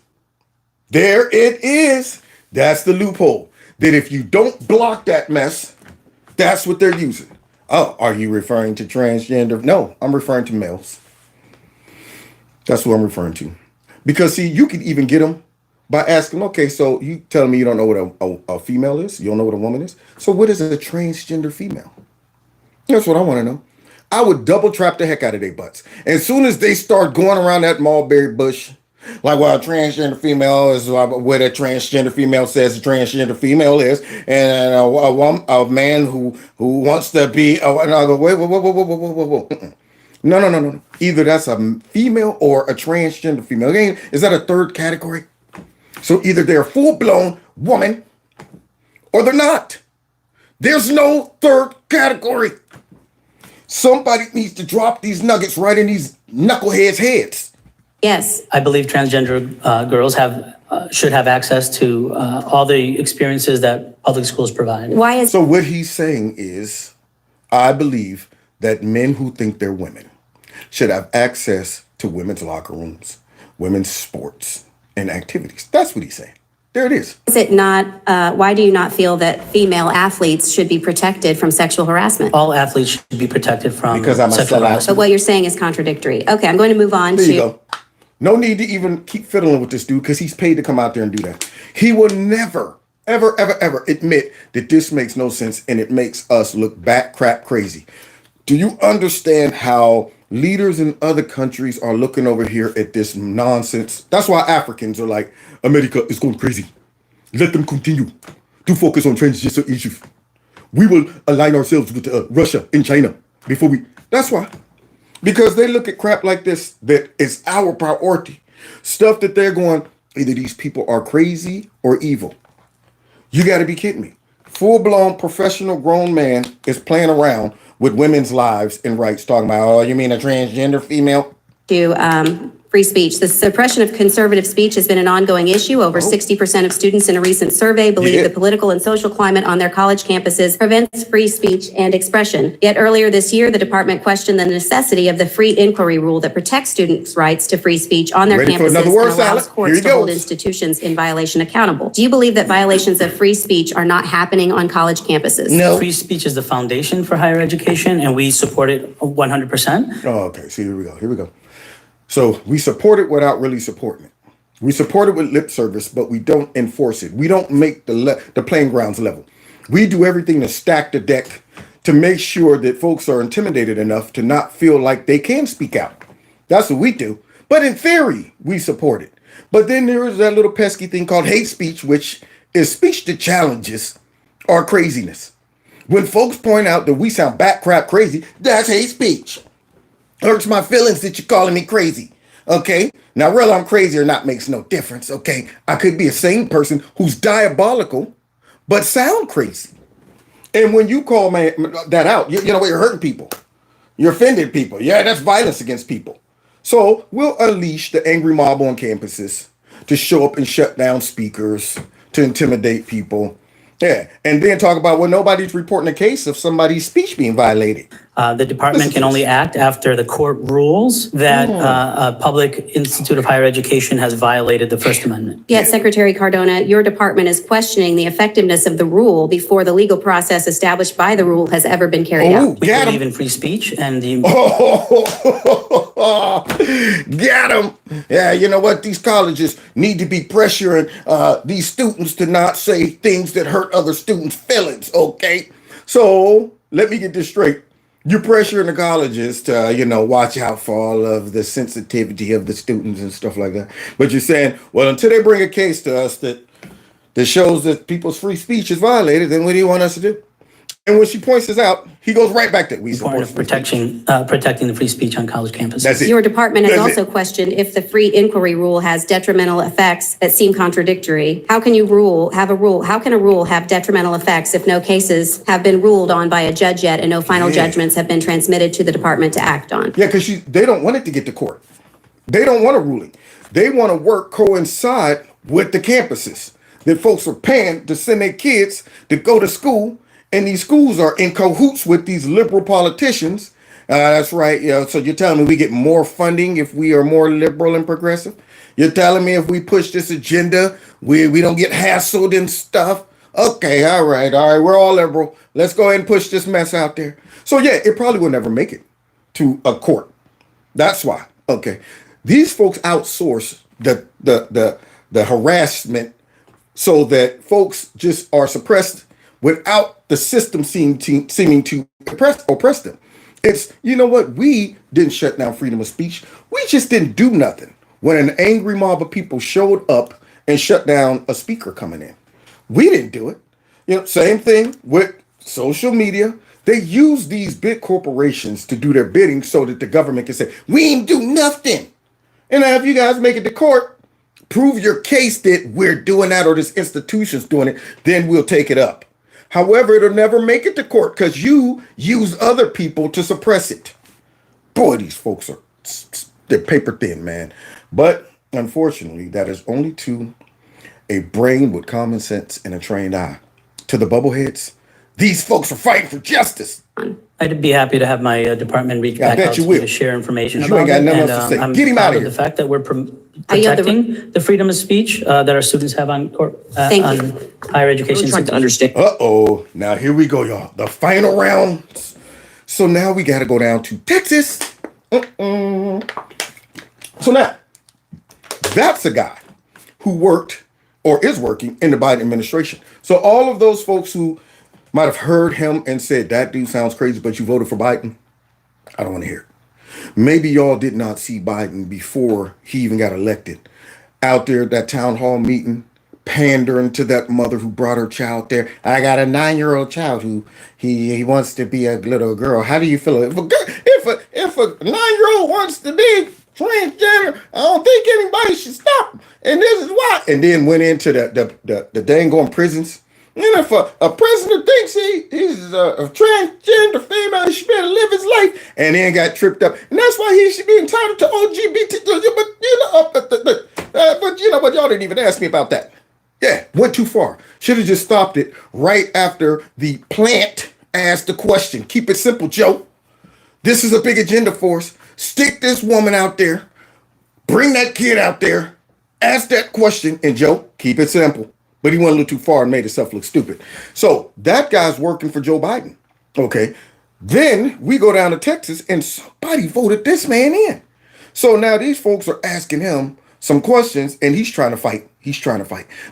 There it is. That's the loophole. That if you don't block that mess, that's what they're using. Oh, are you referring to transgender? No, I'm referring to males. That's what I'm referring to. Because, see, you could even get them by asking, okay, so you telling me you don't know what a female is? You don't know what a woman is? So what is a transgender female? That's what I want to know. I would double trap the heck out of their butts. As soon as they start going around that mulberry bush, like, well, a transgender female is what a transgender female says a transgender female is, and a man who wants to be, and I'll go, wait, whoa. No. Either that's a female or a transgender female. Again, is that a third category? So either they're a full-blown woman or they're not. There's no third category. Somebody needs to drop these nuggets right in these knuckleheads' heads. Yes. I believe transgender girls should have access to all the experiences that public schools provide. Why is So what he's saying is, I believe that men who think they're women should have access to women's locker rooms, women's sports, and activities. That's what he's saying. There it is. it not, why do you not feel that female athletes should be protected from sexual harassment? All athletes should be protected from Because I'm a sexual sellout. But harassment. what you're saying is contradictory. Okay, I'm going to move on There to. you go. No need to even keep fiddling with this dude because he's paid to come out there and do that. He will never, ever admit that this makes no sense and it makes us look back crap crazy. Do you understand how leaders in other countries are looking over here at this nonsense? That's why Africans are like, America is going crazy. Let them continue to focus on transgender issues. We will align ourselves with Russia and China before we. That's why. Because they look at crap like this that is our priority. Stuff that they're going, either these people are crazy or evil. You got to be kidding me. Full-blown professional grown man is playing around with women's lives and rights, talking about, oh, you mean a transgender female? Free speech. The suppression of conservative speech has been an ongoing issue. Over 60% of students in a recent survey believe the political and social climate on their college campuses prevents free speech and expression. Yet earlier this year, the department questioned the necessity of the free inquiry rule that protects students' rights to free speech on their Ready for campuses another and word allows salad? Here courts you to hold go. institutions in violation accountable. Do you believe that violations of free speech are not happening on college campuses? No. Free speech is the foundation for higher education, and we support it 100%. Oh, okay. See, here we go. So we support it without really supporting it. We support it with lip service, but we don't enforce it. We don't make the playing grounds level. We do everything to stack the deck to make sure that folks are intimidated enough to not feel like they can speak out. That's what we do. But in theory, we support it. But then there is that little pesky thing called hate speech, which is speech that challenges our craziness. When folks point out that we sound bat crap crazy, that's hate speech. Hurts my feelings that you're calling me crazy. Okay? Now, whether I'm crazy or not makes no difference. Okay? I could be a sane person who's diabolical, but sound crazy. And when you call that out, you know what? You're hurting people. You're offended people. Yeah, that's violence against people. So we'll unleash the angry mob on campuses to show up and shut down speakers, to intimidate people. Yeah, and then talk about, well, nobody's reporting a case of somebody's speech being violated. The department can only act after the court rules that a public institute of higher education has violated the First Amendment. Yet, Secretary Cardona, your department is questioning the effectiveness of the rule before the legal process established by the rule has ever been carried out. We Got believe him. in free speech and the Got him. Yeah, you know what? These colleges need to be pressuring these students to not say things that hurt other students' feelings, okay? So let me get this straight. You're pressuring the colleges to, watch out for all of the sensitivity of the students and stuff like that. But you're saying, well, until they bring a case to us that shows that people's free speech is violated, then what do you want us to do? And when she points this out, he goes right back to, we support Important of protecting the free speech on college campuses. That's it. Your department has That's also questioned if the free inquiry rule has detrimental effects that seem contradictory. How can a rule have detrimental effects if no cases have been ruled on by a judge yet and no final judgments have been transmitted to the department to act on? Yeah, because they don't want it to get to court. They don't want a ruling. They want to work coincide with the campuses. That folks are paying to send their kids to go to school, and these schools are in cahoots with these liberal politicians. That's right. Yeah. So you're telling me we get more funding if we are more liberal and progressive? You're telling me if we push this agenda, we don't get hassled and stuff? Okay, all right, we're all liberal. Let's go ahead and push this mess out there. So yeah, it probably will never make it to a court. That's why. Okay, these folks outsource the harassment so that folks just are suppressed without the system seeming to oppress them. It's, you know what? We didn't shut down freedom of speech. We just didn't do nothing when an angry mob of people showed up and shut down a speaker coming in. We didn't do it. You know, same thing with social media. They use these big corporations to do their bidding so that the government can say, we ain't do nothing. And now if you guys make it to court, prove your case that we're doing that or this institution's doing it, then we'll take it up. However, it'll never make it to court because you use other people to suppress it. Boy, these folks they're paper thin, man. But unfortunately, that is only to a brain with common sense and a trained eye. To the bubbleheads, these folks are fighting for justice. I'd be happy to have my department reach back out to me to share information you about ain't got it. nothing And else to say. I'm Get him proud out of of here. the fact that we're protecting the freedom of speech that our students have on higher education. Trying to understand. Uh-oh. Now here we go, y'all. The final rounds. So now we got to go down to Texas. So now, that's a guy who worked or is working in the Biden administration. So all of those folks who might have heard him and said, that dude sounds crazy, but you voted for Biden, I don't want to hear it. Maybe y'all did not see Biden before he even got elected. Out there at that town hall meeting, pandering to that mother who brought her child there. I got a 9-year-old child who he wants to be a little girl. How do you feel? If a 9-year-old wants to be transgender, I don't think anybody should stop him. And this is why. And then went into the dang on prisons. And if a prisoner thinks he's a transgender female, he should be able to live his life, and then got tripped up. And that's why he should be entitled to LGBT. But y'all didn't even ask me about that. Yeah, went too far. Should have just stopped it right after the plant asked the question. Keep it simple, Joe. This is a big agenda for us. Stick this woman out there. Bring that kid out there. Ask that question. And Joe, keep it simple. But he went a little too far and made himself look stupid. So that guy's working for Joe Biden. Okay. Then we go down to Texas and somebody voted this man in. So now these folks are asking him some questions and he's trying to fight.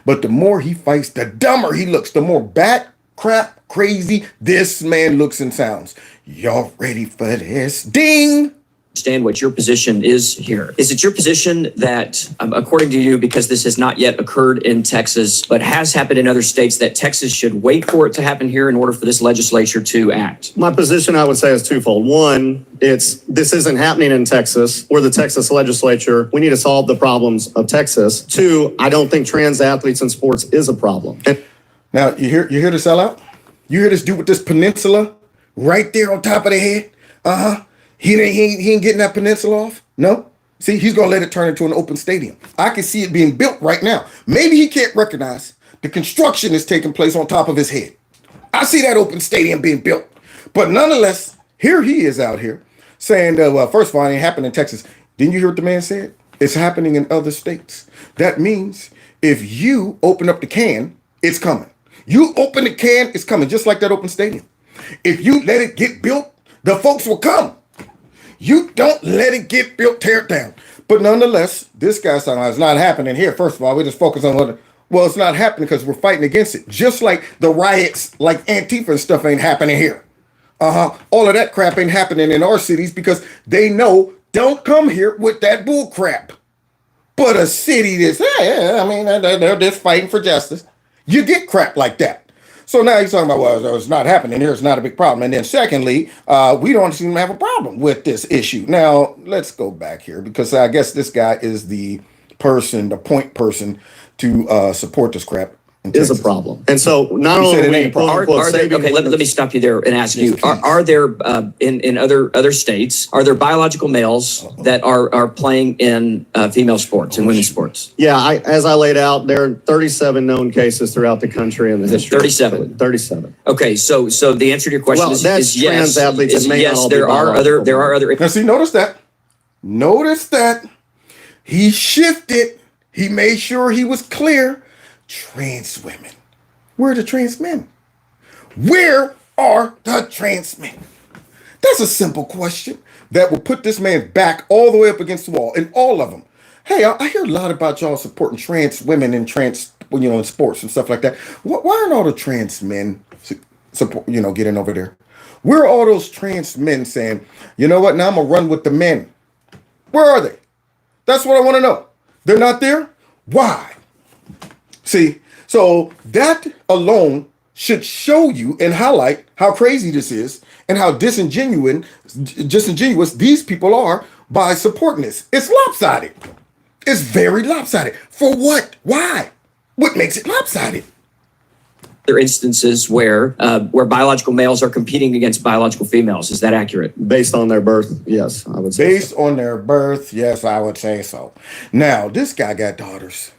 But the more he fights, the dumber he looks, the more bat crap crazy this man looks and sounds. Y'all ready for this? Ding! Understand what your position is here. Is it your position that, according to you, because this has not yet occurred in Texas, but has happened in other states, that Texas should wait for it to happen here in order for this legislature to act? My position, I would say, is twofold. One, this isn't happening in Texas or the Texas legislature. We need to solve the problems of Texas. Two, I don't think trans athletes in sports is a problem. Now, you hear the sellout? You hear this dude with this peninsula right there on top of the head? Uh-huh. He ain't getting that peninsula off? No? See, he's going to let it turn into an open stadium. I can see it being built right now. Maybe he can't recognize the construction is taking place on top of his head. I see that open stadium being built. But nonetheless, here he is out here saying, well, first of all, it ain't happening in Texas. Didn't you hear what the man said? It's happening in other states. That means if you open up the can, it's coming. You open the can, it's coming, just like that open stadium. If you let it get built, the folks will come. You don't let it get built, tear it down. But nonetheless, this guy's saying it's not happening here. First of all, we just focus on well, it's not happening because we're fighting against it. Just like the riots, like Antifa and stuff ain't happening here. All of that crap ain't happening in our cities because they know don't come here with that bull crap. But a city that's, they're just fighting for justice. You get crap like that. So now he's talking about, well, it's not happening here. It's not a big problem. And then secondly, we don't seem to have a problem with this issue. Now, let's go back here because I guess this guy is the point person to support this crap. Is a problem. And so not only are we okay, let me stop you there and ask you, are there in other states, are there biological males that are playing in female sports and women's sports? Yeah, as I laid out, there are 37 known cases throughout the country in the history. 37. 37. Okay, so the answer to your question is that's yes. trans athletes Is that may yes, not all there be are other. Now see, notice that he shifted. He made sure he was clear. Trans women. Where are the trans men? Where are the trans men? That's a simple question that will put this man back all the way up against the wall, and all of them. Hey, I hear a lot about y'all supporting trans women and trans, in sports and stuff like that. Why aren't all the trans men, getting over there? Where are all those trans men saying, you know what, now I'm gonna run with the men? Where are they? That's what I want to know. They're not there? Why? See, so that alone should show you and highlight how crazy this is and how disingenuous these people are by supporting this. It's lopsided. It's very lopsided. For what? Why? What makes it lopsided? There are instances where biological males are competing against biological females. Is that accurate? Based on their birth, yes, I would say. Based on their birth, yes, I would say so. Now, this guy got daughters.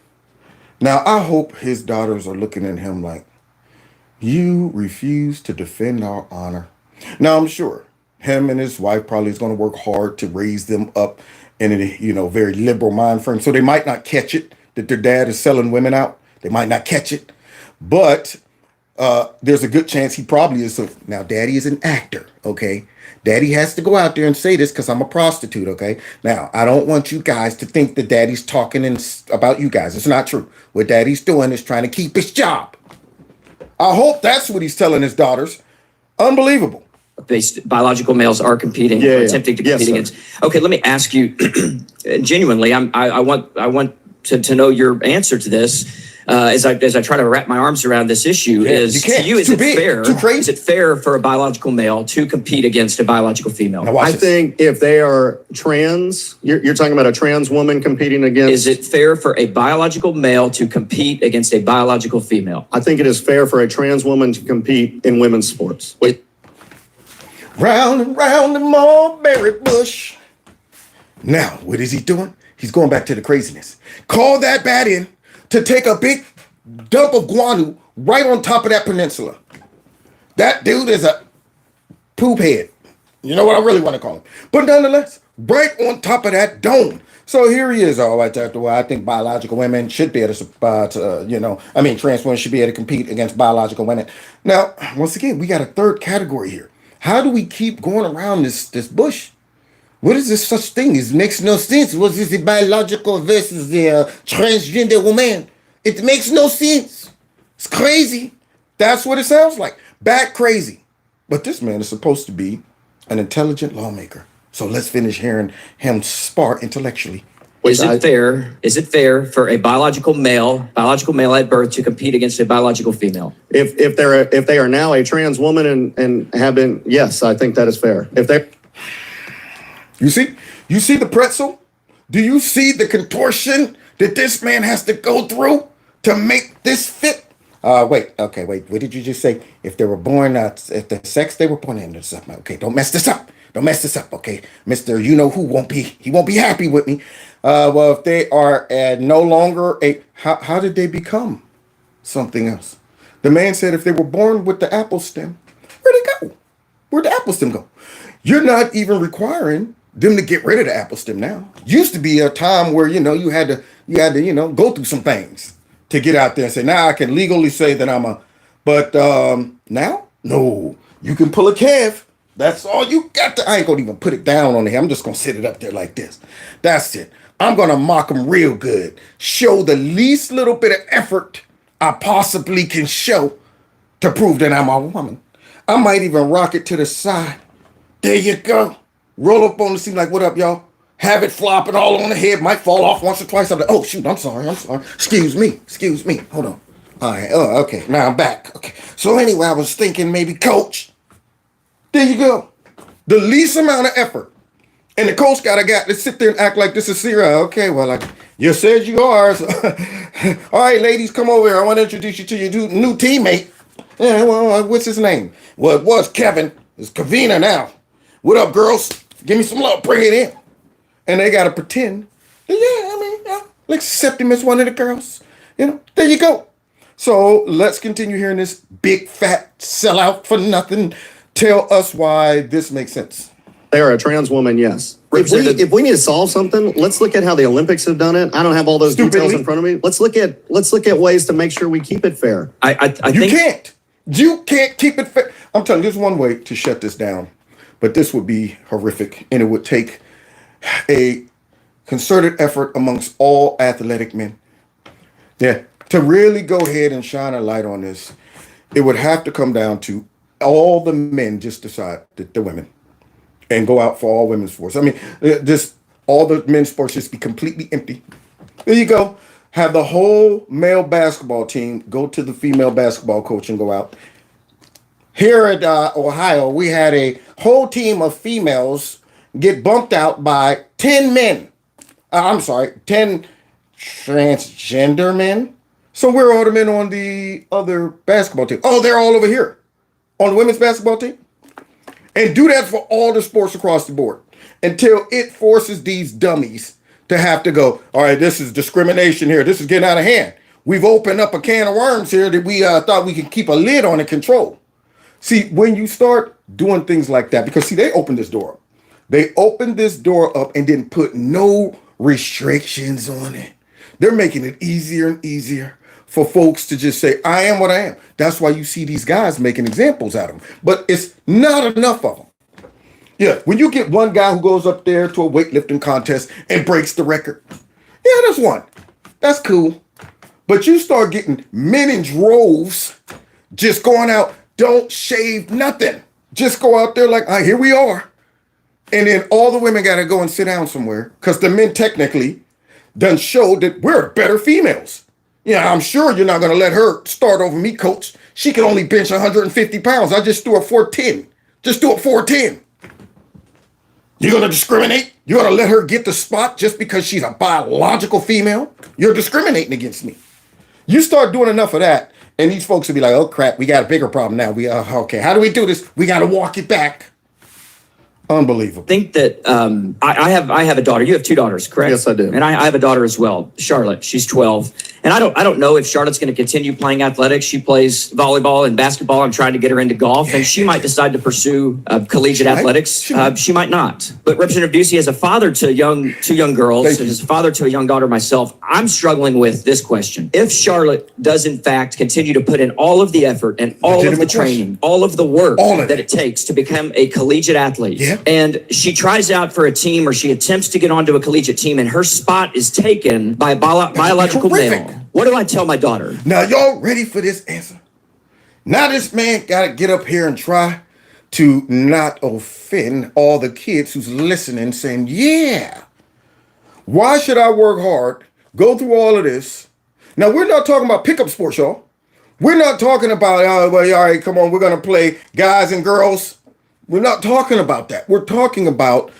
Now, I hope his daughters are looking at him like, you refuse to defend our honor. Now, I'm sure him and his wife probably is going to work hard to raise them up in a, very liberal mind frame. So they might not catch it that their dad is selling women out. They might not catch it. But there's a good chance he probably is. Now, daddy is an actor, okay? Daddy has to go out there and say this because I'm a prostitute, okay? Now, I don't want you guys to think that daddy's talking about you guys. It's not true. What daddy's doing is trying to keep his job. I hope that's what he's telling his daughters. Unbelievable. Biological males are competing, or attempting to compete against. Okay, let me ask you, genuinely, I want to know your answer to this. As I try to wrap my arms around this issue, is it fair for a biological male to compete against a biological female? I think if they are trans, you're talking about a trans woman competing against. Is it fair for a biological male to compete against a biological female? I think it is fair for a trans woman to compete in women's sports. Round and round the mulberry bush. Now, what is he doing? He's going back to the craziness. Call that bat in to take a big dump of guano right on top of that peninsula. That dude is a poop head. You know what I really want to call him. But nonetheless, right on top of that dome. So here he is. All right, after I think biological women should be able to, trans women should be able to compete against biological women. Now, once again, we got a third category here. How do we keep going around this bush? What is this such thing? It makes no sense. What is the biological versus the transgender woman? It makes no sense. It's crazy. That's what it sounds like. Bat crazy. But this man is supposed to be an intelligent lawmaker. So let's finish hearing him spar intellectually. Is it fair for a biological male at birth to compete against a biological female? If they are now a trans woman and have been, yes, I think that is fair. You see the pretzel? Do you see the contortion that this man has to go through to make this fit? Wait. What did you just say? If they were born, if the sex they were born in, something. Okay, don't mess this up. Okay, Mr. You know who won't be happy with me. Well, if they are no longer how did they become something else? The man said if they were born with the apple stem, where'd it go? Where'd the apple stem go? You're not even requiring them to get rid of the apple stem now. Used to be a time where, you had to, go through some things to get out there and say, now I can legally say that but now, no, you can pull a calf. That's all you got to, I ain't gonna even put it down on the head. I'm just gonna sit it up there like this. That's it. I'm gonna mock them real good. Show the least little bit of effort I possibly can show to prove that I'm a woman. I might even rock it to the side. There you go. Roll up on the scene like, what up, y'all? Have it flopping all on the head. Might fall off once or twice. I'm like, oh, shoot, I'm sorry. Excuse me. Hold on. All right. Oh, okay. Now I'm back. Okay. So anyway, I was thinking maybe coach. There you go. The least amount of effort. And the coach got to sit there and act like this is serious. Okay, well, you said you are. So all right, ladies, come over here. I want to introduce you to your new teammate. Yeah, well, what's his name? Well, it was Kevin. It's Kavina now. What up, girls? Give me some love. Bring it in. And they got to pretend. Let's accept him as one of the girls. There you go. So let's continue hearing this big, fat sellout for nothing. Tell us why this makes sense. They are a trans woman, yes. If we need to solve something, let's look at how the Olympics have done it. I don't have all those details in front of me. Let's look at ways to make sure we keep it fair. You can't keep it fair. I'm telling you, there's one way to shut this down, but this would be horrific, and it would take a concerted effort amongst all athletic men. Yeah, to really go ahead and shine a light on this, it would have to come down to all the men just decide that they're women and go out for all women's sports. I mean, just all the men's sports just be completely empty. There you go. Have the whole male basketball team go to the female basketball coach and go out. Here at Ohio, we had a whole team of females get bumped out by 10 men. 10 transgender men. So where are all the men on the other basketball team? Oh, they're all over here on the women's basketball team. And do that for all the sports across the board until it forces these dummies to have to go, all right, this is discrimination here. This is getting out of hand. We've opened up a can of worms here that we thought we could keep a lid on and control. See, when you start doing things like that, because see, they opened this door up. They opened this door up and didn't put no restrictions on it. They're making it easier and easier for folks to just say, I am what I am. That's why you see these guys making examples out of them. But it's not enough of them. Yeah, when you get one guy who goes up there to a weightlifting contest and breaks the record, yeah, that's one. That's cool. But you start getting men in droves just going out, don't shave nothing. Just go out there like, here we are. And then all the women got to go and sit down somewhere because the men technically done showed that we're better females. Yeah, I'm sure you're not going to let her start over me, coach. She can only bench 150 pounds. I just threw her 410. Just do it 410. You're going to discriminate? You're going to let her get the spot just because she's a biological female? You're discriminating against me. You start doing enough of that, and these folks will be like, oh, crap, we got a bigger problem now. Okay, how do we do this? We got to walk it back. Unbelievable. I think that I have a daughter. You have two daughters, correct? Yes, I do. And I have a daughter as well, Charlotte. She's 12. And I don't know if Charlotte's going to continue playing athletics. She plays volleyball and basketball. I'm trying to get her into golf, and she might decide to pursue collegiate athletics. She might not. But Representative Ducey, as a father to two young girls, as a father to a young daughter myself, I'm struggling with this question. If Charlotte does in fact continue to put in all of the effort and all of the training, all of the work that it takes to become a collegiate athlete, and she tries out for a team or she attempts to get onto a collegiate team and her spot is taken by a biological male, what do I tell my daughter? Now, y'all ready for this answer? Now this man got to get up here and try to not offend all the kids who's listening saying, yeah, why should I work hard, go through all of this? Now, we're not talking about pickup sports, y'all. We're not talking about, all right, come on, we're going to play guys and girls. We're not talking about that. We're talking about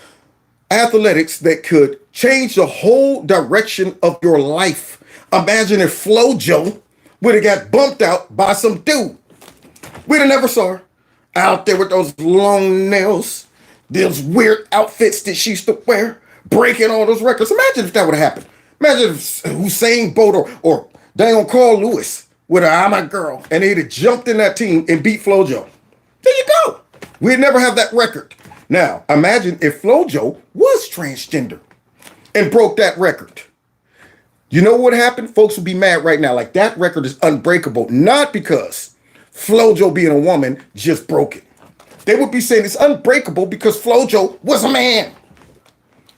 athletics that could change the whole direction of your life. Imagine if FloJo would have got bumped out by some dude. We'd have never saw her out there with those long nails, those weird outfits that she used to wear, breaking all those records. Imagine if that would have happened. Imagine if Usain Bolt or dang Carl Lewis would have, I'm a girl, and they'd have jumped in that team and beat FloJo. There you go. We'd never have that record. Now, imagine if FloJo was transgender and broke that record. You know what happened? Folks would be mad right now. Like, that record is unbreakable. Not because FloJo being a woman just broke it. They would be saying it's unbreakable because FloJo was a man.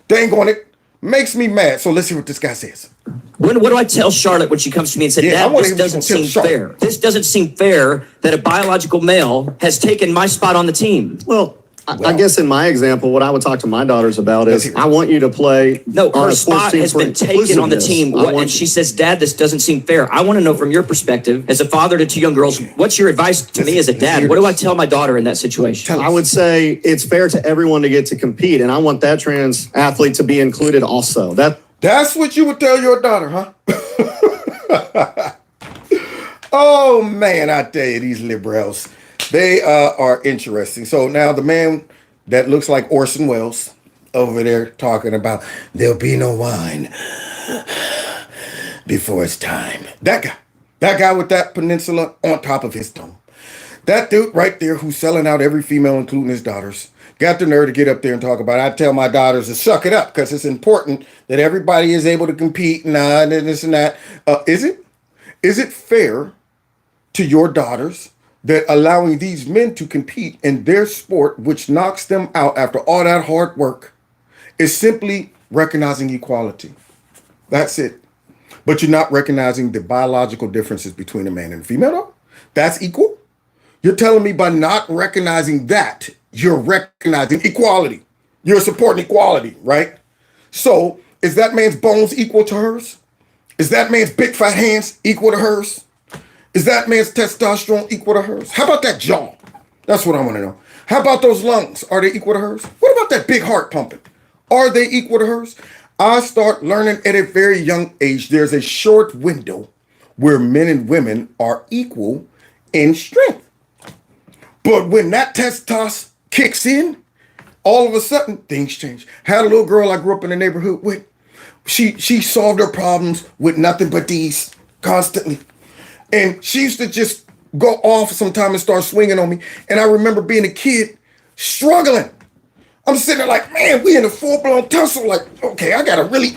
Dang on it. Makes me mad. So let's see what this guy says. What do I tell Charlotte when she comes to me and said, Dad, this doesn't seem fair. This doesn't seem fair that a biological male has taken my spot on the team. Well, I guess in my example, what I would talk to my daughters about is I want you to play. No, on her a sports spot team has for been taken on the team. inclusiveness. And she says, Dad, this doesn't seem fair. I want to know from your perspective, as a father to two young girls, what's your advice to me as a dad? What do I tell my daughter in that situation? I would say it's fair to everyone to get to compete, and I want that trans athlete to be included also. That's what you would tell your daughter, huh? Oh, man, I tell you, these liberals, they are interesting. So now the man that looks like Orson Welles over there talking about there'll be no wine before it's time. That guy with that peninsula on top of his dome. That dude right there who's selling out every female, including his daughters, got the nerve to get up there and talk about it. I tell my daughters to suck it up because it's important that everybody is able to compete and this and that. Is it fair to your daughters that allowing these men to compete in their sport, which knocks them out after all that hard work, is simply recognizing equality? That's it. But you're not recognizing the biological differences between a man and a female, though? That's equal? You're telling me by not recognizing that, you're recognizing equality. You're supporting equality, right? So is that man's bones equal to hers? Is that man's big fat hands equal to hers? Is that man's testosterone equal to hers? How about that jaw? That's what I want to know. How about those lungs? Are they equal to hers? What about that big heart pumping? Are they equal to hers? I start learning at a very young age. There's a short window where men and women are equal in strength. But when that testosterone kicks in, all of a sudden things change. Had a little girl I grew up in the neighborhood with. She solved her problems with nothing but these constantly. And she used to just go off sometime and start swinging on me. And I remember being a kid struggling. I'm sitting there like, man, we in a full-blown tussle. Like, okay, I got to really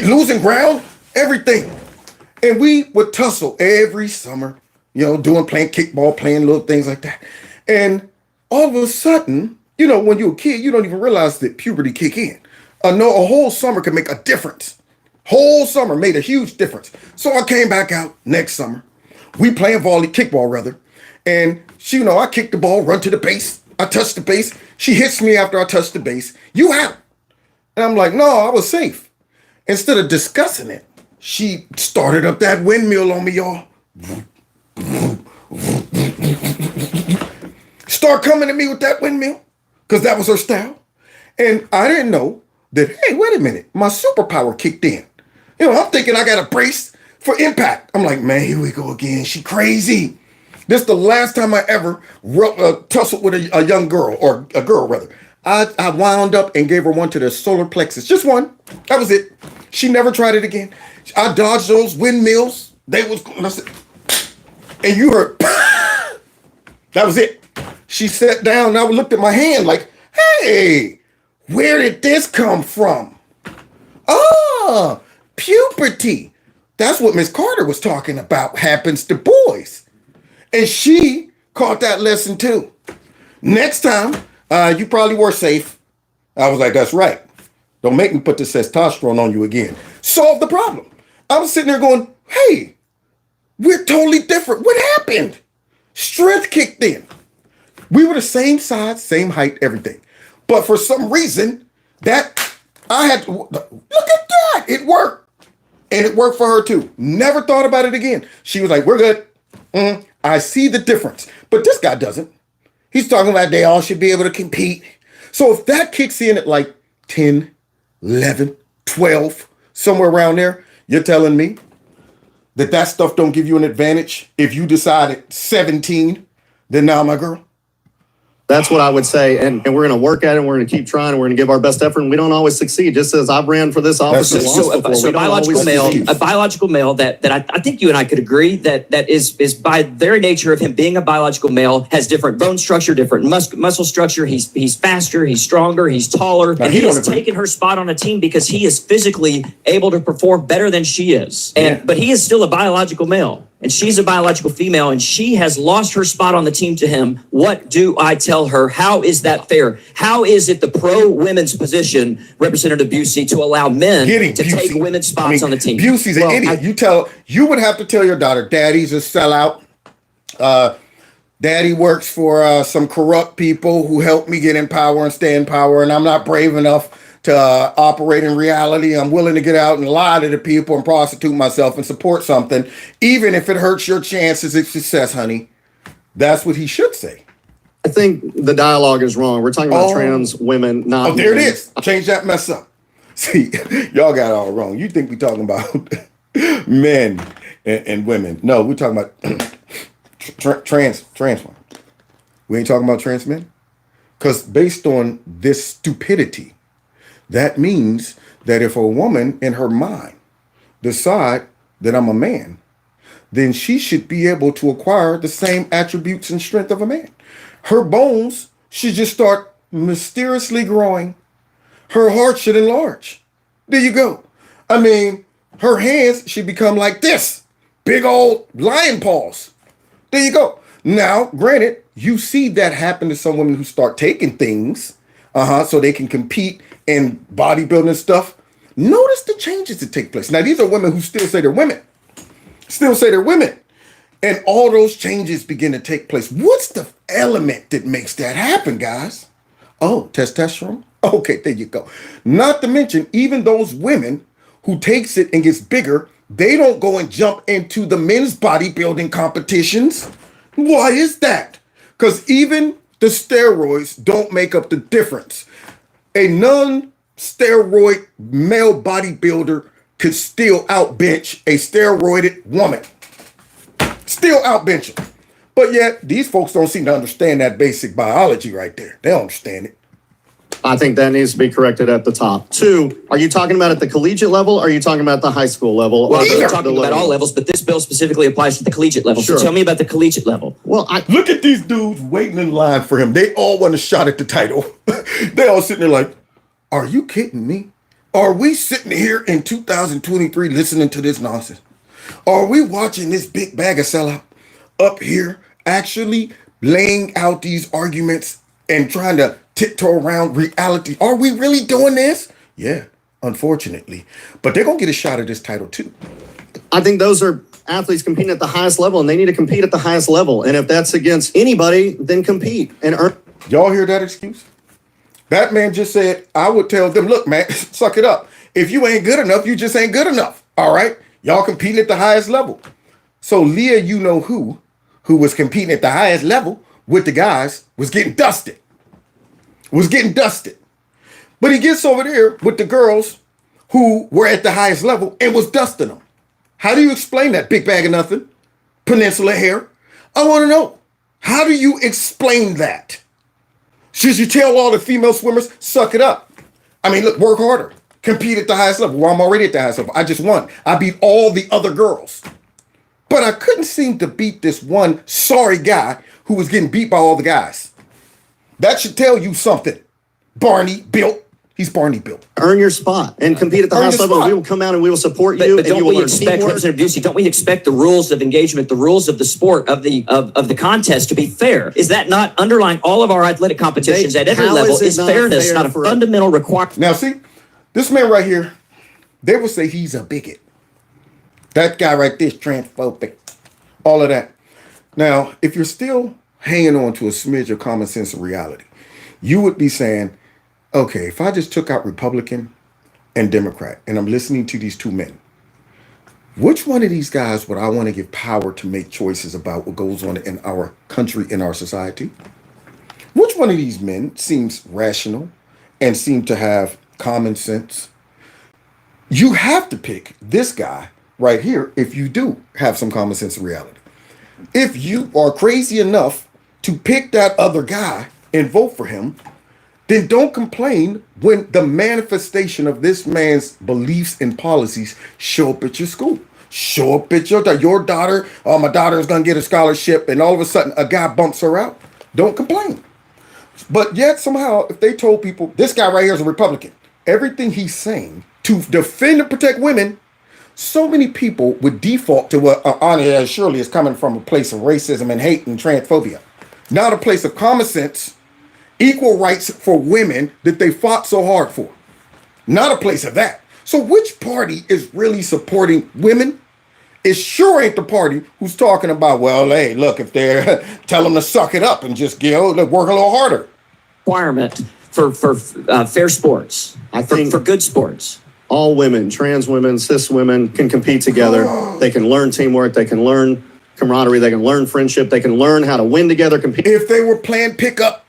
losing ground, everything. And we would tussle every summer, playing kickball, playing little things like that. And all of a sudden, when you're a kid, you don't even realize that puberty kick in. A whole summer can make a difference. Whole summer made a huge difference. So I came back out next summer. We playing kickball rather. And I kick the ball, run to the base. I touch the base. She hits me after I touch the base. You out. And I'm like, no, I was safe. Instead of discussing it, she started up that windmill on me, y'all. Start coming at me with that windmill because that was her style. And I didn't know that, hey, wait a minute, my superpower kicked in. I'm thinking I got a brace for impact. I'm like, man, here we go again. She crazy. This is the last time I ever tussled with a young girl, or a girl rather. I wound up and gave her one to the solar plexus. Just one. That was it. She never tried it again. I dodged those windmills. And you heard, that was it. She sat down and I looked at my hand like, hey, where did this come from? Ah, puberty. That's what Miss Carter was talking about happens to boys. And she caught that lesson too. Next time, you probably were safe. I was like, that's right. Don't make me put the testosterone on you again. Solve the problem. I was sitting there going, hey, we're totally different. What happened? Strength kicked in. We were the same size, same height, everything. But for some reason, that I had to, look at that. It worked. And it worked for her too. Never thought about it again. She was like, we're good. I see the difference. But this guy doesn't. He's talking about they all should be able to compete. So if that kicks in at like 10, 11, 12, somewhere around there, you're telling me that stuff don't give you an advantage if you decide at 17, then now my girl? That's what I would say. And we're going to work at it. And we're going to keep trying. And we're going to give our best effort. And we don't always succeed. Just as I've ran for this office. So a biological male that I think you and I could agree that is by very nature of him being a biological male has different bone structure, different muscle structure. He's faster. He's stronger. He's taller. And he has taken her spot on a team because he is physically able to perform better than she is. But he is still a biological male. And she's a biological female, and she has lost her spot on the team to him. What do I tell her? How is that fair? How is it the pro-women's position, Representative Busey, to allow men to take women's spots on the team? Busey's an idiot. You would have to tell your daughter, Daddy's a sellout. Daddy works for some corrupt people who helped me get in power and stay in power, and I'm not brave enough to operate in reality. I'm willing to get out and lie to the people and prostitute myself and support something, even if it hurts your chances of success, honey. That's what he should say. I think the dialogue is wrong. We're talking about trans women, not Oh, there men. it is. Change that mess up. See, y'all got it all wrong. You think we talking about men and women. No, we're talking about trans women. We ain't talking about trans men. Because based on this stupidity, that means that if a woman in her mind decide that I'm a man, then she should be able to acquire the same attributes and strength of a man. Her bones should just start mysteriously growing. Her heart should enlarge. There you go. I mean, her hands should become like this. Big old lion paws. There you go. Now, granted, you see that happen to some women who start taking things, so they can compete in bodybuilding stuff. Notice the changes that take place. Now, these are women who still say they're women. And all those changes begin to take place. What's the element that makes that happen, guys? Oh, testosterone? Okay, there you go. Not to mention, even those women who takes it and gets bigger, they don't go and jump into the men's bodybuilding competitions. Why is that? Because even the steroids don't make up the difference. A non-steroid male bodybuilder could still outbench a steroided woman. Still outbench them. But yet, these folks don't seem to understand that basic biology right there. They don't understand it. I think that needs to be corrected at the top. 2, are you talking about at the collegiate level or are you talking about the high school level? Well, we're talking about all levels, but this bill specifically applies to the collegiate level. Sure. So tell me about the collegiate level. Well, look at these dudes waiting in line for him. They all want a shot at the title. They all sitting there like, are you kidding me? Are we sitting here in 2023 listening to this nonsense? Are we watching this big bag of sellout up here actually laying out these arguments and trying to tiptoe around reality? Are we really doing this? Yeah, unfortunately. But they're going to get a shot at this title too. I think those are athletes competing at the highest level, and they need to compete at the highest level. And if that's against anybody, then compete and earn. Y'all hear that excuse? That man just said, I would tell them, look, man, suck it up. If you ain't good enough, you just ain't good enough. All right? Y'all competing at the highest level. So Leah, you know who was competing at the highest level with the guys, was getting dusted. But he gets over there with the girls who were at the highest level and was dusting them. How do you explain that, big bag of nothing? Peninsula hair? I want to know. How do you explain that? Should you tell all the female swimmers, suck it up? I mean, look, work harder. Compete at the highest level. Well, I'm already at the highest level. I just won. I beat all the other girls. But I couldn't seem to beat this one sorry guy who was getting beat by all the guys. That should tell you something. Barney built. He's Barney built. Earn your spot and compete at the highest level. We will come out and we will support you. But don't we expect, Representative Ducey, don't we expect the rules of engagement, the rules of the sport, of the contest to be fair? Is that not underlying all of our athletic competitions at every level? Is fairness not a fundamental requirement? Now, see, this man right here, they will say he's a bigot. That guy right there is transphobic. All of that. Now, if you're still hanging on to a smidge of common sense and reality, you would be saying, okay, if I just took out Republican and Democrat and I'm listening to these two men, which one of these guys would I want to give power to make choices about what goes on in our country, in our society? Which one of these men seems rational and seem to have common sense? You have to pick this guy right here if you do have some common sense and reality. If you are crazy enough to pick that other guy and vote for him, then don't complain when the manifestation of this man's beliefs and policies show up at your school. Show up at your daughter. Oh, my daughter is going to get a scholarship, and all of a sudden a guy bumps her out. Don't complain. But yet somehow, if they told people, this guy right here is a Republican, everything he's saying to defend and protect women, so many people would default to what Anya surely is coming from a place of racism and hate and transphobia. Not a place of common sense, equal rights for women that they fought so hard for. Not a place of that. So which party is really supporting women It sure ain't the party who's talking about, well, hey, look, if they're tell them to suck it up and just work a little harder. Requirement for fair sports, I think for good sports. all women, trans women, cis women can compete together. They can learn teamwork. They can learn camaraderie. They can learn friendship. They can learn how to win together, compete. If they were playing pickup,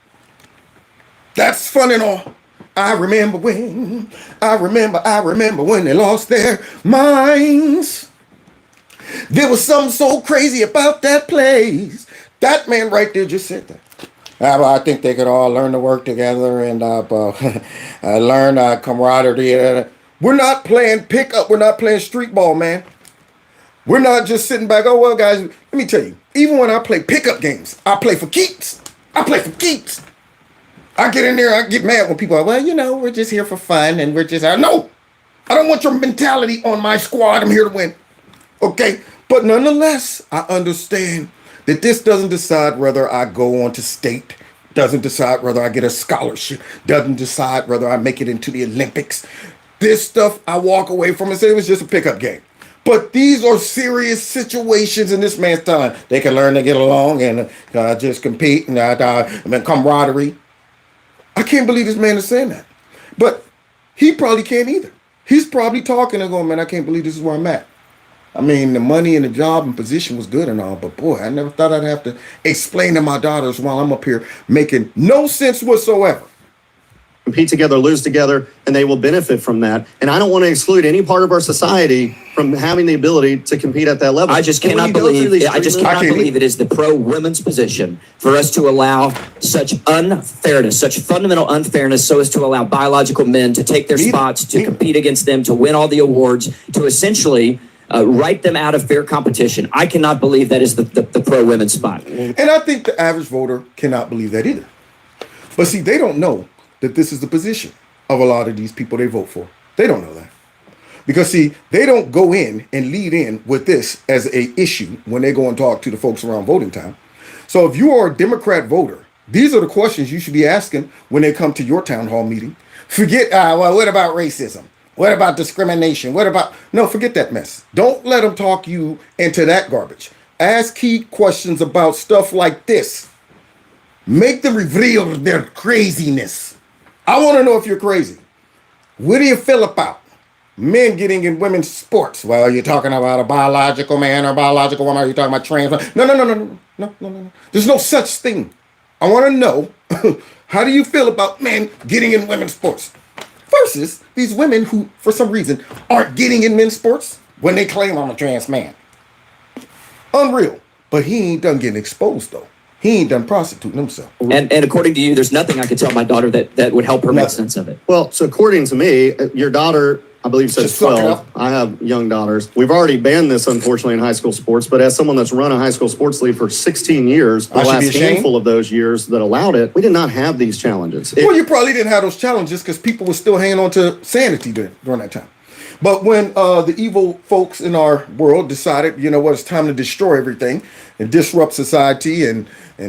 that's fun and all. I remember when they lost their minds. There was something so crazy about that place. That man right there just said that. I think they could all learn to work together and learn camaraderie. We're not playing pickup. We're not playing street ball, man. We're not just sitting back. Oh, well, guys, let me tell you. Even when I play pickup games, I play for keeps. I get in there, I get mad when people are, well, we're just here for fun and we're just, no. I don't want your mentality on my squad. I'm here to win. Okay? But nonetheless, I understand that this doesn't decide whether I go on to state, doesn't decide whether I get a scholarship, doesn't decide whether I make it into the Olympics. This stuff I walk away from and say it was just a pickup game. But these are serious situations in this man's time. They can learn to get along and just compete and camaraderie. I can't believe this man is saying that. But he probably can't either. He's probably talking and going, man, I can't believe this is where I'm at. I mean, the money and the job and position was good and all, but boy, I never thought I'd have to explain to my daughters while I'm up here making no sense whatsoever. Compete together, lose together, and they will benefit from that. And I don't want to exclude any part of our society from having the ability to compete at that level. I just cannot believe it is the pro-women's position for us to allow such unfairness, such fundamental unfairness, so as to allow biological men to take their spots, to compete against them, to win all the awards, to essentially write them out of fair competition. I cannot believe that is the pro-women's spot. And I think the average voter cannot believe that either. But see, they don't know that this is the position of a lot of these people they vote for. They don't know that. Because see, they don't go in and lead in with this as a issue when they go and talk to the folks around voting time. So if you are a Democrat voter, these are the questions you should be asking when they come to your town hall meeting. Forget, what about racism? What about discrimination? No, forget that mess. Don't let them talk you into that garbage. Ask key questions about stuff like this. Make them reveal their craziness. I want to know if you're crazy. What do you feel about men getting in women's sports? Well, you're talking about a biological man or a biological woman. Are you talking about trans? No. There's no such thing. I want to know, how do you feel about men getting in women's sports? Versus these women who, for some reason, aren't getting in men's sports when they claim I'm a trans man. Unreal. But he ain't done getting exposed, though. He ain't done prostituting himself. And according to you, there's nothing I could tell my daughter that would help her make sense of it. Well, so according to me, your daughter, I believe, says 12. I have young daughters. We've already banned this, unfortunately, in high school sports. But as someone that's run a high school sports league for 16 years, the last handful of those years that allowed it, we did not have these challenges. Well, you probably didn't have those challenges because people were still hanging on to sanity during that time. But when the evil folks in our world decided, you know what, it's time to destroy everything and disrupt society and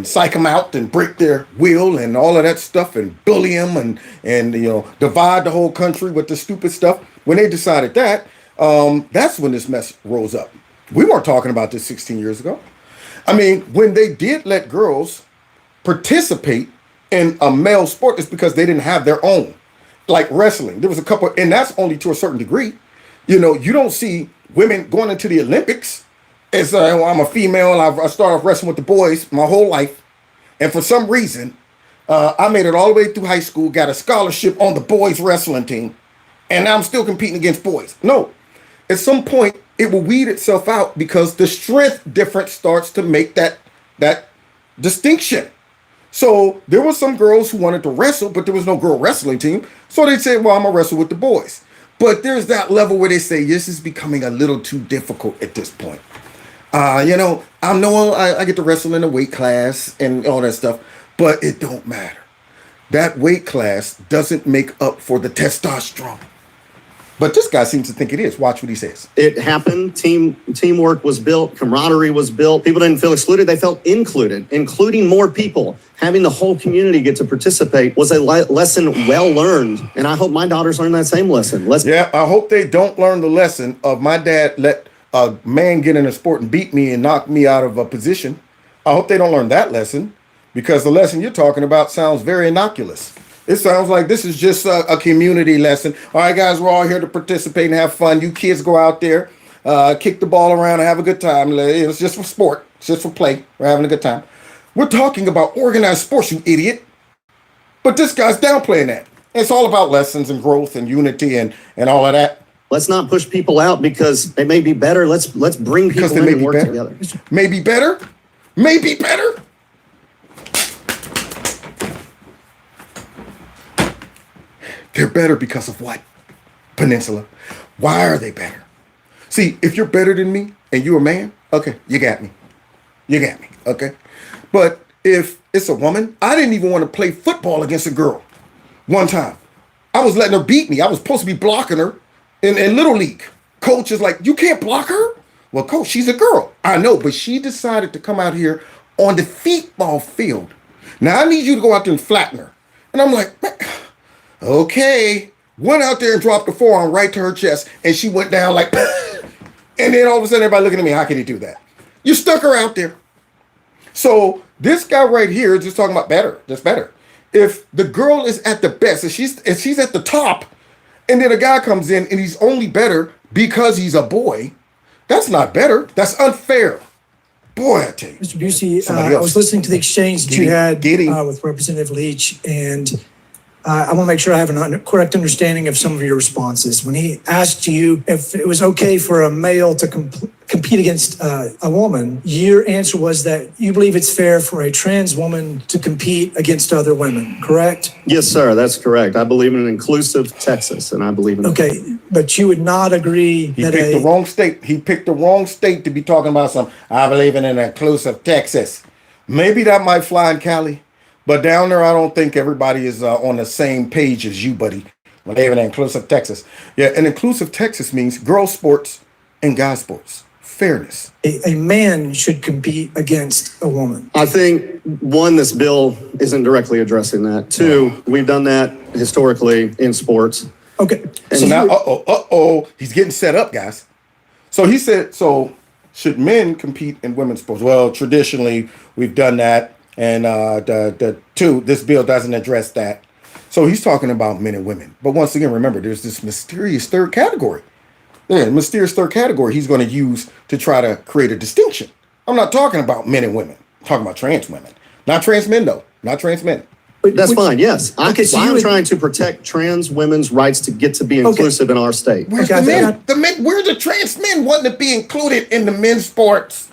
psych them out and break their will and all of that stuff and bully them and divide the whole country with the stupid stuff. When they decided that, that's when this mess rose up. We weren't talking about this 16 years ago. I mean, when they did let girls participate in a male sport, it's because they didn't have their own. Like wrestling, there was a couple, and that's only to a certain degree. You don't see women going into the Olympics. It's I'm a female. I started off wrestling with the boys my whole life, and for some reason, I made it all the way through high school, got a scholarship on the boys wrestling team, and now I'm still competing against boys. No, at some point it will weed itself out because the strength difference starts to make that distinction. So there were some girls who wanted to wrestle, but there was no girl wrestling team. So they said, well, I'm going to wrestle with the boys. But there's that level where they say, this is becoming a little too difficult at this point. I get to wrestle in a weight class and all that stuff, but it don't matter. That weight class doesn't make up for the testosterone. But this guy seems to think it is. Watch what he says. It happened. Teamwork was built. Camaraderie was built. People didn't feel excluded. They felt included, including more people. Having the whole community get to participate was a lesson well learned. And I hope my daughters learn that same lesson. I hope they don't learn the lesson of my dad let a man get in a sport and beat me and knock me out of a position. I hope they don't learn that lesson, because the lesson you're talking about sounds very innocuous. It sounds like this is just a community lesson. All right, guys, we're all here to participate and have fun. You kids go out there, kick the ball around and have a good time. It's just for sport. It's just for play. We're having a good time. We're talking about organized sports, you idiot. But this guy's downplaying that. It's all about lessons and growth and unity and all of that. Let's not push people out because they may be better. Let's bring people in and work together. Maybe better. Maybe better. They're better because of what? Peninsula. Why are they better? See, if you're better than me and you're a man, okay, you got me. You got me, okay? But if it's a woman, I didn't even want to play football against a girl one time. I was letting her beat me. I was supposed to be blocking her in Little League. Coach is like, you can't block her? Well, coach, she's a girl. I know, but she decided to come out here on the football field. Now, I need you to go out there and flatten her. And I'm like, okay. Went out there and dropped the forearm right to her chest, and she went down like, and then all of a sudden everybody looking at me, how can he do that? You stuck her out there. So this guy right here is just talking about better, just better. If the girl is at the best, if she's at the top, and then a guy comes in and he's only better because he's a boy, that's not better. That's unfair. Boy, I tell you. Mr. Ducey, I was listening to the exchange that you had with Representative Leach, and I want to make sure I have a correct understanding of some of your responses. When he asked you if it was okay for a male to compete against a woman, your answer was that you believe it's fair for a trans woman to compete against other women, correct? Yes, sir, that's correct. I believe in an inclusive Texas, and I believe in Okay, but you would not agree he picked the wrong state. He picked the wrong state to be talking about something. I believe in an inclusive Texas. Maybe that might fly in Cali. But down there, I don't think everybody is on the same page as you, buddy. When they have an inclusive Texas. Yeah, an inclusive Texas means girl sports and guy sports. Fairness. A man should compete against a woman. I think, one, this bill isn't directly addressing that. Two, we've done that historically in sports. Okay. And so now, he's getting set up, guys. So he said, so should men compete in women's sports? Well, traditionally, we've done that. And this bill doesn't address that. So he's talking about men and women. But once again, remember, there's this mysterious third category. Yeah, mysterious third category he's going to use to try to create a distinction. I'm not talking about men and women. I'm talking about trans women. Not trans men, though. Not trans men. That's fine, yes. I'm trying to protect trans women's rights to get to be inclusive in our state. Where's the men? Where's the trans men wanting to be included in the men's sports?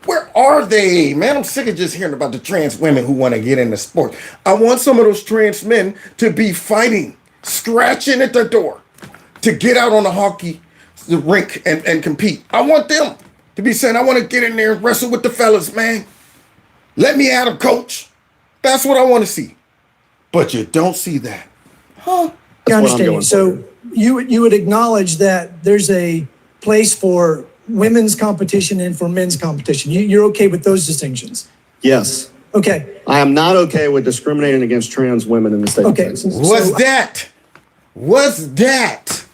Where are they? Man, I'm sick of just hearing about the trans women who want to get into sport. I want some of those trans men to be fighting, scratching at the door, to get out on the rink and compete. I want them to be saying, I want to get in there and wrestle with the fellas, man. Let me at them, coach. That's what I want to see. But you don't see that. Huh? I understand. So you would acknowledge that there's a place for women's competition and for men's competition. You're okay with those distinctions? Yes. Okay. I am not okay with discriminating against trans women in the state of Texas. What's that? What's that?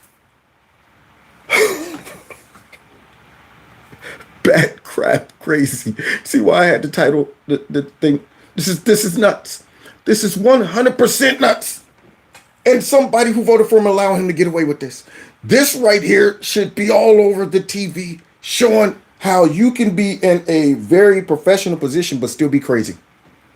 Bat crap crazy. See why I had to title the thing? This is nuts. This is 100% nuts. And somebody who voted for him allow him to get away with this. This right here should be all over the TV, showing how you can be in a very professional position but still be crazy.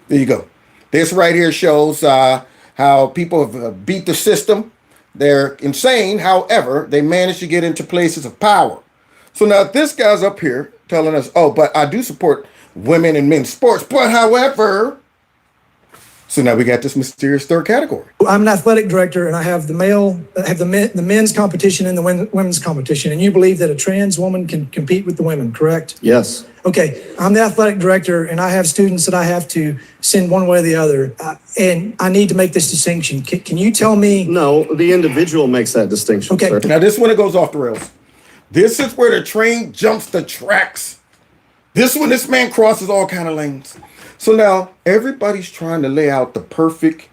There you go. This right here shows how people have beat the system. They're insane. However, they managed to get into places of power. So now this guy's up here telling us, oh, but I do support women and men's sports. But however... So now we got this mysterious third category. I'm an athletic director, and I have the men's competition and the women's competition. And you believe that a trans woman can compete with the women, correct? Yes. Okay. I'm the athletic director, and I have students that I have to send one way or the other. And I need to make this distinction. Can you tell me? No, the individual makes that distinction. Okay. Sir. Now this one, it goes off the rails. This is where the train jumps the tracks. This man crosses all kind of lanes. So now everybody's trying to lay out the perfect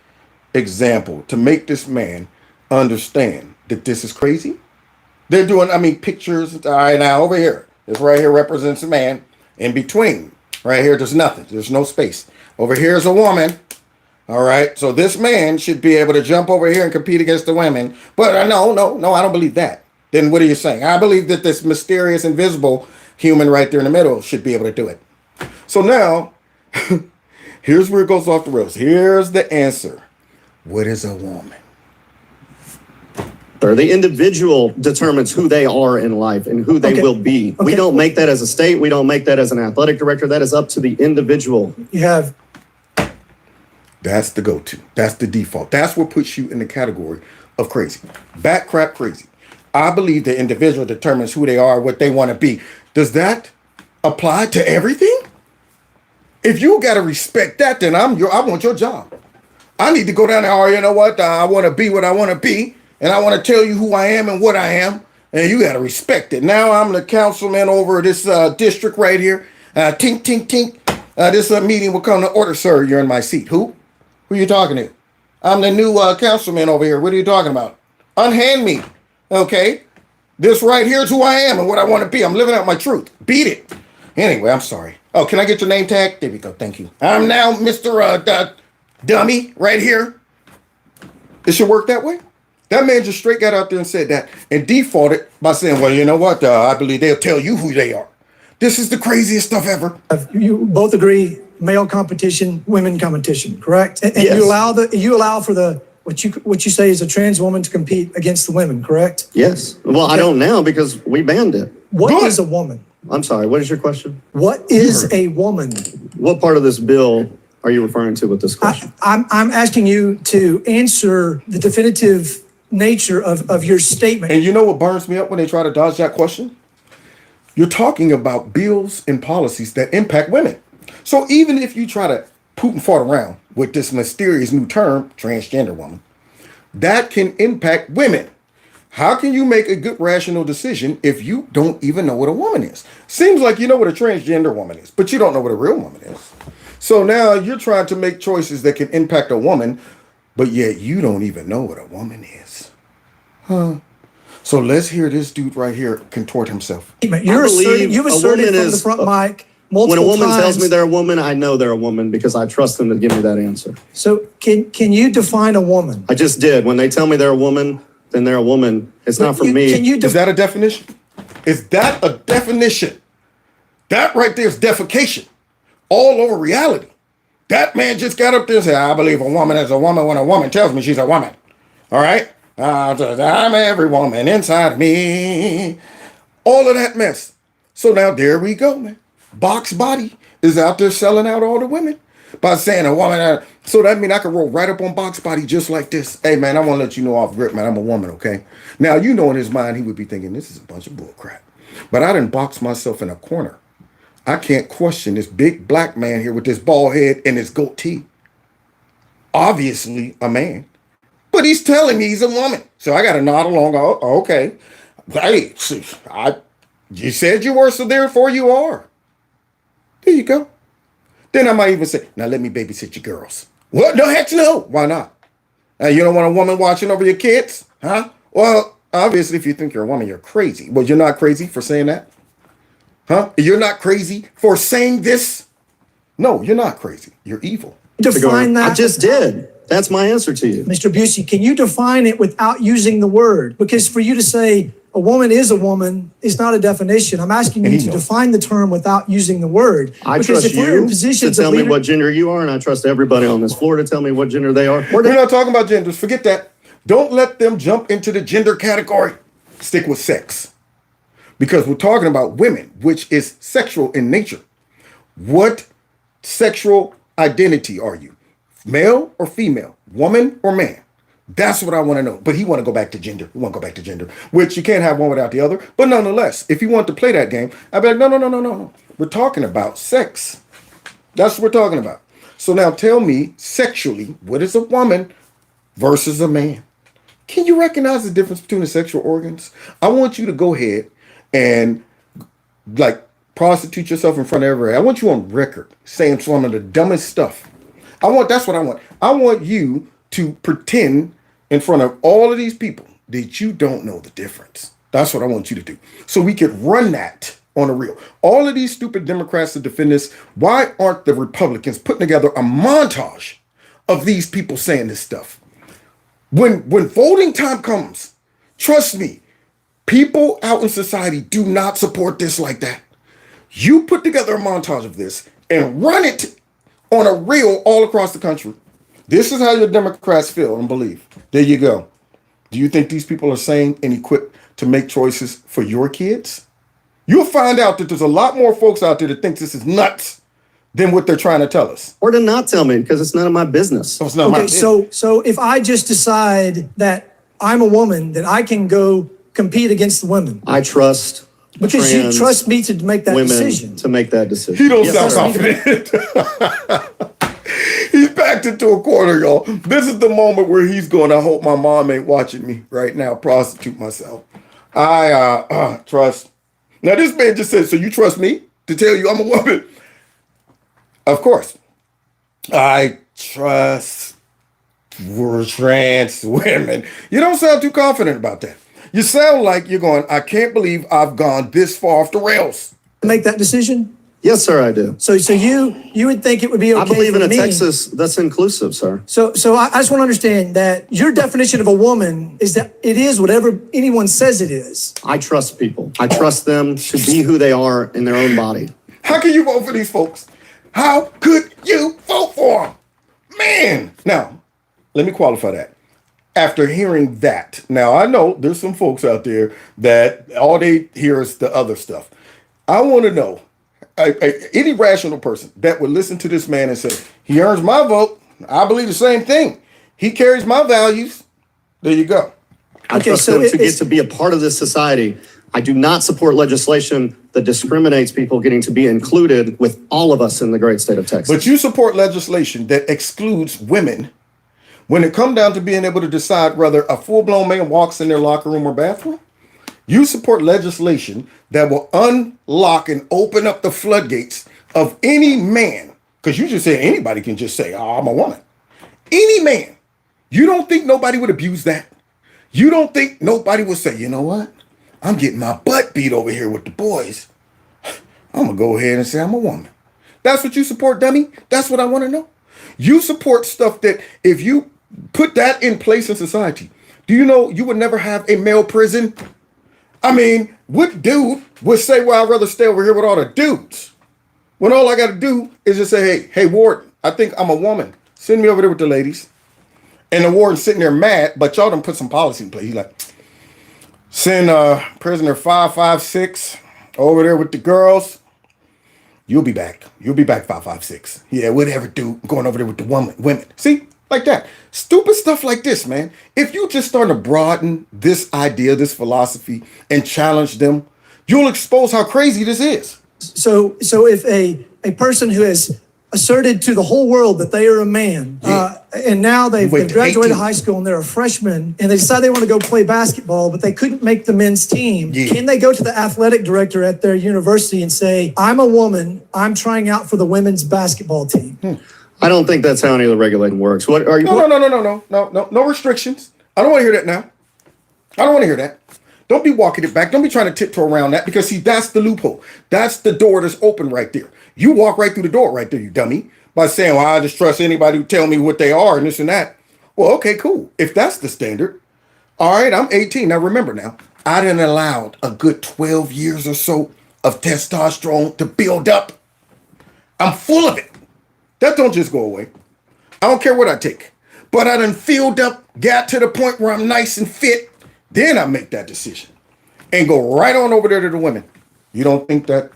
example to make this man understand that this is crazy. They're doing, pictures. All right, now over here, This right here represents a man. In between, right here, there's nothing. There's no space. Over here is a woman. All right. So this man should be able to jump over here and compete against the women. But no, I don't believe that. Then what are you saying? I believe that this mysterious, invisible human right there in the middle should be able to do it. So now, here's where it goes off the rails. Here's the answer. What is a woman? The individual determines who they are in life and who they will be. Okay. We don't make that as a state. We don't make that as an athletic director. That is up to the individual. You have. That's the go-to. That's the default. That's what puts you in the category of crazy. Back crap crazy. I believe the individual determines who they are, what they want to be. Does that apply to everything? If you got to respect that, then I want your job. I need to go down there. Oh, you know what? I want to be what I want to be. And I want to tell you who I am and what I am. And you got to respect it. Now I'm the councilman over this district right here. Tink, tink, tink. This meeting will come to order, sir. You're in my seat. Who? Who are you talking to? I'm the new councilman over here. What are you talking about? Unhand me. Okay? This right here is who I am and what I want to be. I'm living out my truth. Beat it. Anyway, I'm sorry. Oh, can I get your name tag? There we go. Thank you. I'm now Mr. Dummy right here. It should work that way. That man just straight got out there and said that and defaulted by saying, well, you know what? I believe they'll tell you who they are. This is the craziest stuff ever. You both agree, male competition, women competition, correct? And yes. you allow for the what you say is a trans woman to compete against the women, correct? Yes. Well, okay. I don't now because we banned it. What is a woman? I'm sorry. What is your question? What is a woman? What part of this bill are you referring to with this question? I'm asking you to answer the definitive nature of your statement. And you know what burns me up when they try to dodge that question? You're talking about bills and policies that impact women. So even if you try to poot and fart around with this mysterious new term, transgender woman, that can impact women. How can you make a good rational decision if you don't even know what a woman is? Seems like you know what a transgender woman is, but you don't know what a real woman is. So now you're trying to make choices that can impact a woman, but yet you don't even know what a woman is. Huh? So let's hear this dude right here contort himself. You've asserted from the front mic multiple times. When a woman tells me they're a woman, I know they're a woman because I trust them to give me that answer. So can you define a woman? I just did. When they tell me they're a woman, then they're a woman. It's not for me. Is that a definition? Is that a definition? That right there is defecation all over reality. That man just got up there and said, I believe a woman is a woman when a woman tells me she's a woman. All right? I'm every woman inside me. All of that mess. So now there we go, man. Box Body is out there selling out all the women by saying a woman. So that means I can roll right up on Box Body just like this. Hey, man, I want to let you know off grip, man, I'm a woman, okay? Now, you know in his mind, he would be thinking, this is a bunch of bull crap. But I didn't box myself in a corner. I can't question this big black man here with this bald head and his goatee. Obviously a man. But he's telling me he's a woman. So I got to nod along. Oh, okay. Hey, you said you were, so therefore you are. There you go. Then I might even say, now let me babysit your girls. What? No, heck no. Why not? You don't want a woman watching over your kids? Huh? Well, obviously, if you think you're a woman, you're crazy. Well, you're not crazy for saying that? Huh? You're not crazy for saying this? No, you're not crazy. You're evil. Define that. I just did. That's my answer to you. Mr. Busey, can you define it without using the word? Because for you to say a woman is not a definition. I'm asking you to define the term without using the word. I trust you to tell me what gender you are, and I trust everybody on this floor to tell me what gender they are. We're not talking about genders. Forget that. Don't let them jump into the gender category. Stick with sex. Because we're talking about women, which is sexual in nature. What sexual identity are you? Male or female? Woman or man? That's what I want to know. But he want to go back to gender. He want to go back to gender, which you can't have one without the other. But nonetheless, if you want to play that game, I'd be like, no. We're talking about sex. That's what we're talking about. So now tell me sexually, what is a woman versus a man? Can you recognize the difference between the sexual organs? I want you to go ahead and like prostitute yourself in front of everybody. I want you on record saying some of the dumbest stuff. That's what I want. I want you to pretend in front of all of these people that you don't know the difference. That's what I want you to do. So we could run that on the real. All of these stupid Democrats that defend this, why aren't the Republicans putting together a montage of these people saying this stuff? When voting time comes, trust me, people out in society do not support this like that. You put together a montage of this and run it on a reel all across the country. This is how your Democrats feel and believe. There you go. Do you think these people are sane and equipped to make choices for your kids? You'll find out that there's a lot more folks out there that think this is nuts than what they're trying to tell us. Or to not tell me, because it's none of my business. So it's not my business. So if I just decide that I'm a woman, that I can go compete against the women. I trust because you trust me to make that women decision. To make that decision. He don't sound confident. He's backed into a corner, y'all. This is the moment where he's going, I hope my mom ain't watching me right now, prostitute myself. I trust. Now, this man just said, so you trust me to tell you I'm a woman? Of course. I trust trans women. You don't sound too confident about that. You sound like you're going, I can't believe I've gone this far off the rails. Make that decision? Yes, sir, I do. So you would think it would be okay. I believe for in a me. Texas that's inclusive, sir. So I just want to understand that your definition of a woman is that it is whatever anyone says it is. I trust people. I trust them to be who they are in their own body. How can you vote for these folks? How could you vote for them? Man. Now, let me qualify that. After hearing that, now I know there's some folks out there that all they hear is the other stuff. I want to know, any rational person that would listen to this man and say, he earns my vote. I believe the same thing. He carries my values. There you go. I trust them to get to be a part of this society. I do not support legislation that discriminates people getting to be included with all of us in the great state of Texas. But you support legislation that excludes women when it comes down to being able to decide whether a full-blown man walks in their locker room or bathroom. You support legislation that will unlock and open up the floodgates of any man. Because you just said anybody can just say, oh, I'm a woman. Any man. You don't think nobody would abuse that? You don't think nobody would say, you know what? I'm getting my butt beat over here with the boys. I'm going to go ahead and say I'm a woman. That's what you support, dummy? That's what I want to know. You support stuff that if you put that in place in society, do you know you would never have a male prison? I mean, what dude would say, well, I'd rather stay over here with all the dudes? When all I got to do is just say, hey, warden, I think I'm a woman. Send me over there with the ladies. And the warden's sitting there mad, but y'all done put some policy in place. He's like, send prisoner 556 over there with the girls. You'll be back. You'll be back 556. Yeah, whatever, dude. I'm going over there with the women. See? Like that. Stupid stuff like this, man. If you just start to broaden this idea, this philosophy, and challenge them, you'll expose how crazy this is. So if a person who has asserted to the whole world that they are a man, and now they've graduated high school and they're a freshman, and they decide they want to go play basketball, but they couldn't make the men's team, can they go to the athletic director at their university and say, I'm a woman, I'm trying out for the women's basketball team? I don't think that's how any of the regulating works. What are you? No restrictions. I don't want to hear that now. I don't want to hear that. Don't be walking it back. Don't be trying to tiptoe around that because, see, that's the loophole. That's the door that's open right there. You walk right through the door right there, you dummy, by saying, well, I just trust anybody who tell me what they are and this and that. Well, okay, cool. If that's the standard, all right, I'm 18. Now, remember now, I done allowed a good 12 years or so of testosterone to build up. I'm full of it. That don't just go away. I don't care what I take. But I done filled up, got to the point where I'm nice and fit. Then I make that decision and go right on over there to the women. You don't think that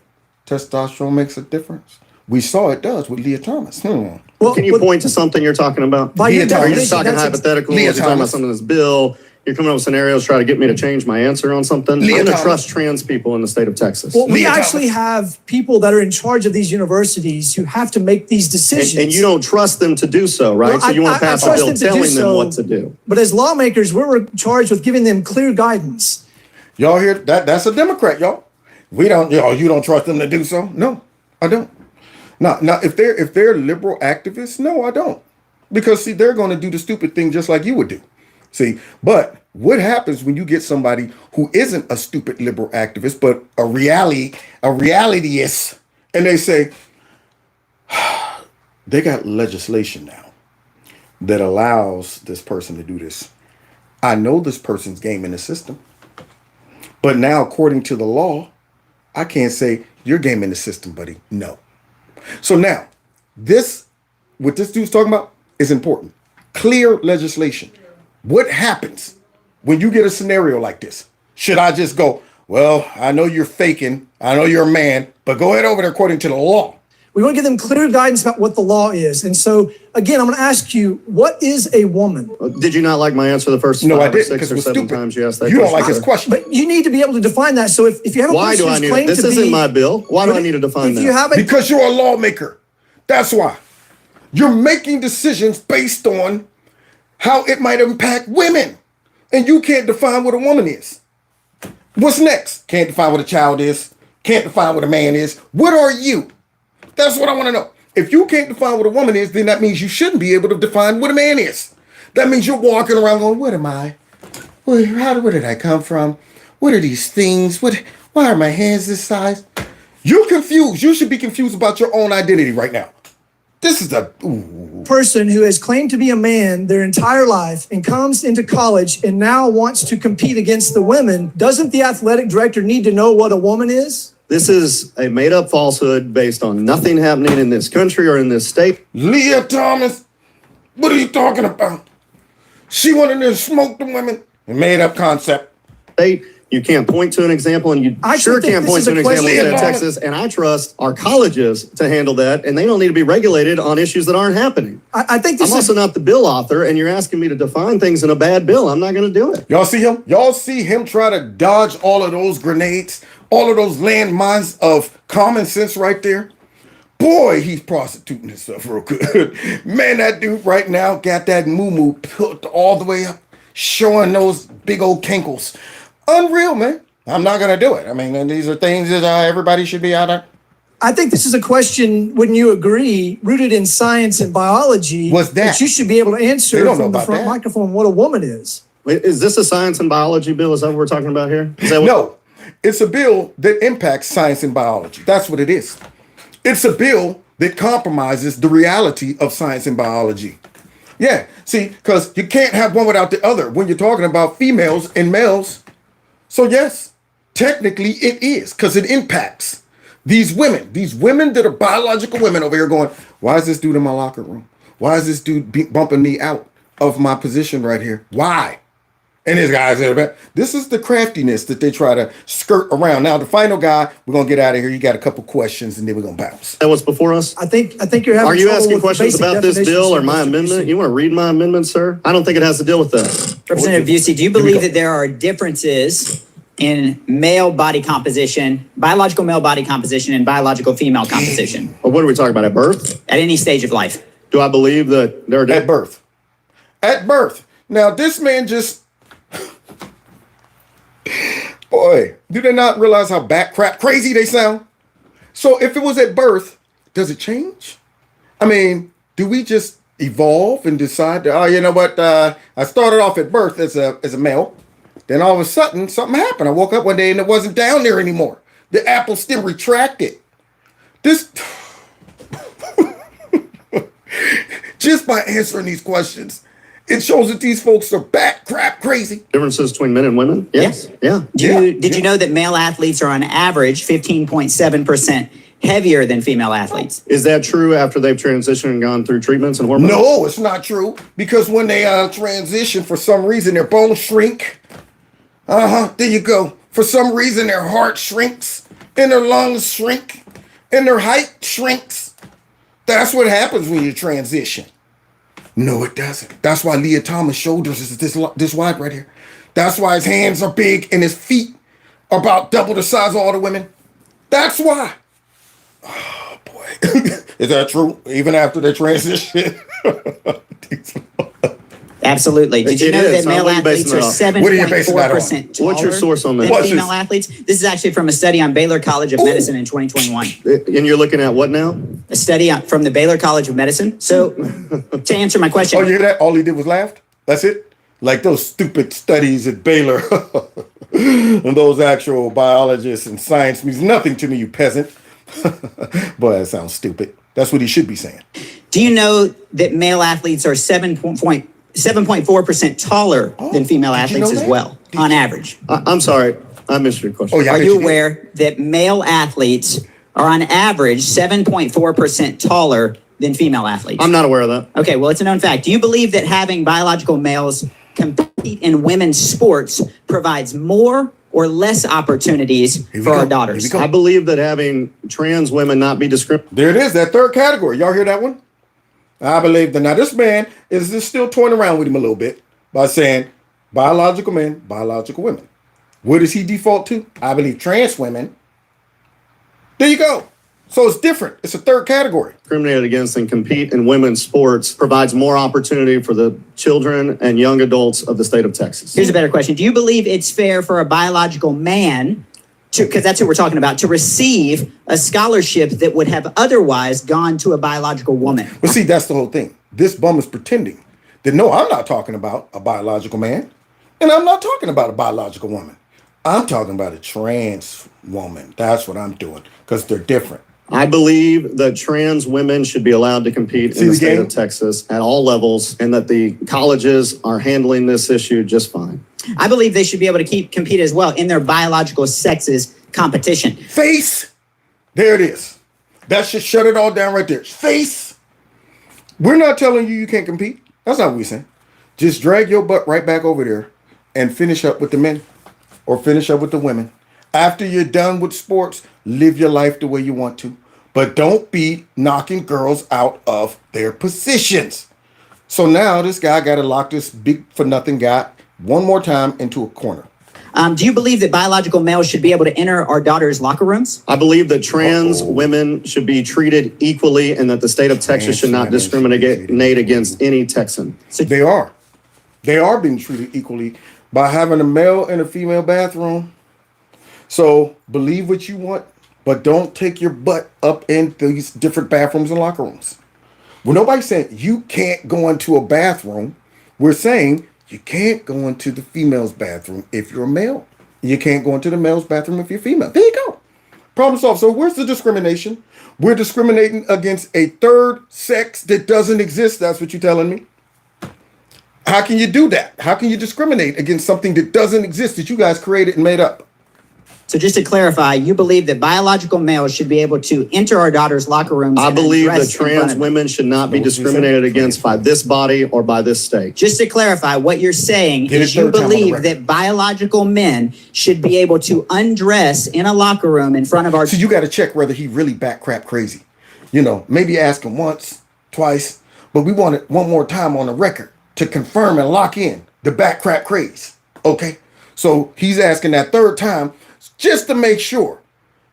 testosterone makes a difference? We saw it does with Leah Thomas. Well, can you point to something you're talking about? Are you just talking hypothetical? You're talking about something that's bill. You're coming up with scenarios, try to get me to change my answer on something. I'm going to trust trans people in the state of Texas. Well, we actually have people that are in charge of these universities who have to make these decisions. And you don't trust them to do so, right? Well, so you want to pass a bill telling them what to do. But as lawmakers, we're charged with giving them clear guidance. Y'all hear that? That's a Democrat, y'all. We don't, you don't trust them to do so? No, I don't. Now, if they're liberal activists, no, I don't. Because, see, they're going to do the stupid thing just like you would do. See, but What happens when you get somebody who isn't a stupid liberal activist, but a realityist, and they say, they got legislation now that allows this person to do this. I know this person's game in the system, but now according to the law, I can't say you're game in the system, buddy. No. So now, what this dude's talking about is important. Clear legislation. What happens when you get a scenario like this? Should I just go, well, I know you're faking, I know you're a man, but go ahead over there according to the law? We want to give them clear guidance about what the law is. And so, again, I'm going to ask you, what is a woman? Did you not like my answer the first No, I five or didn't, six because or it was seven stupid. times you asked that You question? don't like his question. But you need to be able to define that. So if you have a Why person do I who's need claimed it? This to isn't be, my bill. Why do I need to define if you that? have a, Because you're a lawmaker. That's why. You're making decisions based on how it might impact women. And you can't define what a woman is. What's next? Can't define what a child is. Can't define what a man is. What are you? That's what I want to know. If you can't define what a woman is, then that means you shouldn't be able to define what a man is. That means you're walking around going, what am I? Where did I come from? What are these things? Why are my hands this size? You're confused. You should be confused about your own identity right now. This is a person who has claimed to be a man their entire life and comes into college and now wants to compete against the women. Doesn't the athletic director need to know what a woman is? This is a made-up falsehood based on nothing happening in this country or in this state. Leah Thomas, what are you talking about? She wanted to smoke the women. A made-up concept. You can't point to an example, and you sure can't point to an example in Texas. And I trust our colleges to handle that, and they don't need to be regulated on issues that aren't happening. I think this I'm also not the bill author, and you're asking me to define things in a bad bill. I'm not going to do it. Y'all see him? Y'all see him try to dodge all of those grenades, all of those landmines of common sense right there? Boy, he's prostituting himself real good. Man, that dude right now got that moo-moo put all the way up, showing those big old kinkles. Unreal, man. I'm not going to do it. I mean, and these are things that everybody should be out of. I think this is a question, wouldn't you agree, rooted in science and biology. What's that? You should be able to answer from the front microphone what a woman is. Wait, is this a science and biology bill? Is that what we're talking about here? No, it's a bill that impacts science and biology. That's what it is. It's a bill that compromises the reality of science and biology. Yeah, see, because you can't have one without the other when you're talking about females and males. So yes, technically it is, because it impacts these women that are biological women over here going, why is this dude in my locker room? Why is this dude bumping me out of my position right here? Why? And this guy's there. This is the craftiness that they try to skirt around. Now, the final guy, we're going to get out of here. You got a couple questions, and then we're going to bounce. That was before us? I think you're having. Are you trouble asking with questions basic about this bill or my definitions of amendment? You want to read my amendment, sir? I don't think it has to deal with that. Representative Busey, do you believe that there are differences in male body composition, biological male body composition, and biological female composition? Well, what are we talking about, at birth? At any stage of life. Do I believe that there are At birth. At birth. Now, this man just... Boy, do they not realize how crap crazy they sound? So if it was at birth, does it change? I mean, do we just evolve and decide to, oh, you know what? I started off at birth as a male. Then all of a sudden, something happened. I woke up one day and it wasn't down there anymore. The apple still retracted. This, just by answering these questions, it shows that these folks are crap crazy. Differences between men and women? Yes. Yeah. Did you know that male athletes are on average 15.7% heavier than female athletes? Is that true after they've transitioned and gone through treatments and hormones? No, it's not true. Because when they transition, for some reason, their bones shrink. There you go. For some reason, their heart shrinks and their lungs shrink and their height shrinks. That's what happens when you transition. No, it doesn't. That's why Leah Thomas' shoulders is this wide right here. That's why his hands are big and his feet are about double the size of all the women. That's why. Oh, boy. Is that true? Even after they transition? Absolutely. Did you know that male athletes are 7.4% taller What's your source on that? than female athletes? This is actually from a study on Baylor College of Medicine in 2021. And you're looking at what now? A study from the Baylor College of Medicine. So to answer my question. Oh, you hear that? All he did was laughed? That's it? Like those stupid studies at Baylor and those actual biologists and science means nothing to me, you peasant. Boy, that sounds stupid. That's what he should be saying. Do you know that male athletes are 7.4% taller than female athletes as well, on average? I'm sorry, I missed your question. Oh, yeah, Are you aware that male athletes are on average 7.4% taller than female athletes? I'm not aware of that. Okay, well, it's a known fact. Do you believe that having biological males compete in women's sports provides more or less opportunities for our daughters? I believe that having trans women not be discriminated. There it is, that third category. Y'all hear that one? I believe that now this man is just still toying around with him a little bit by saying biological men, biological women. What does he default to? I believe trans women. There you go. So it's different. It's a third category. Discriminated against and compete in women's sports provides more opportunity for the children and young adults of the state of Texas. Here's a better question. Do you believe it's fair for a biological man to, because that's what we're talking about, to receive a scholarship that would have otherwise gone to a biological woman? Well, see, that's the whole thing. This bum is pretending that, no, I'm not talking about a biological man, and I'm not talking about a biological woman. I'm talking about a trans woman. That's what I'm doing, because they're different. I believe that trans women should be allowed to compete in the state of Texas at all levels, and that the colleges are handling this issue just fine. I believe they should be able to compete as well in their biological sexes competition. Face. There it is. That should shut it all down right there. Face. We're not telling you can't compete. That's not what we're saying. Just drag your butt right back over there and finish up with the men or finish up with the women. After you're done with sports, live your life the way you want to. But don't be knocking girls out of their positions. So now this guy got to lock this big for nothing guy one more time into a corner. Do you believe that biological males should be able to enter our daughters' locker rooms? I believe that trans women should be treated equally, and that the state of Texas should not discriminate against any Texan. So they are. They are being treated equally by having a male and a female bathroom. So believe what you want, but don't take your butt up in these different bathrooms and locker rooms. Well, nobody's saying you can't go into a bathroom. We're saying you can't go into the female's bathroom if you're a male. You can't go into the male's bathroom if you're female. There you go. Problem solved. So where's the discrimination? We're discriminating against a third sex that doesn't exist. That's what you're telling me. How can you do that? How can you discriminate against something that doesn't exist that you guys created and made up? So just to clarify, you believe that biological males should be able to enter our daughters' locker rooms? I believe that trans women should not be discriminated against by this body or by this state. Just to clarify, what you're saying is you believe that biological men should be able to undress in a locker room in front of our... So you got to check whether he really back crap crazy. You know, maybe ask him once, twice, but we want it one more time on the record to confirm and lock in the back crap craze. Okay? So he's asking that third time just to make sure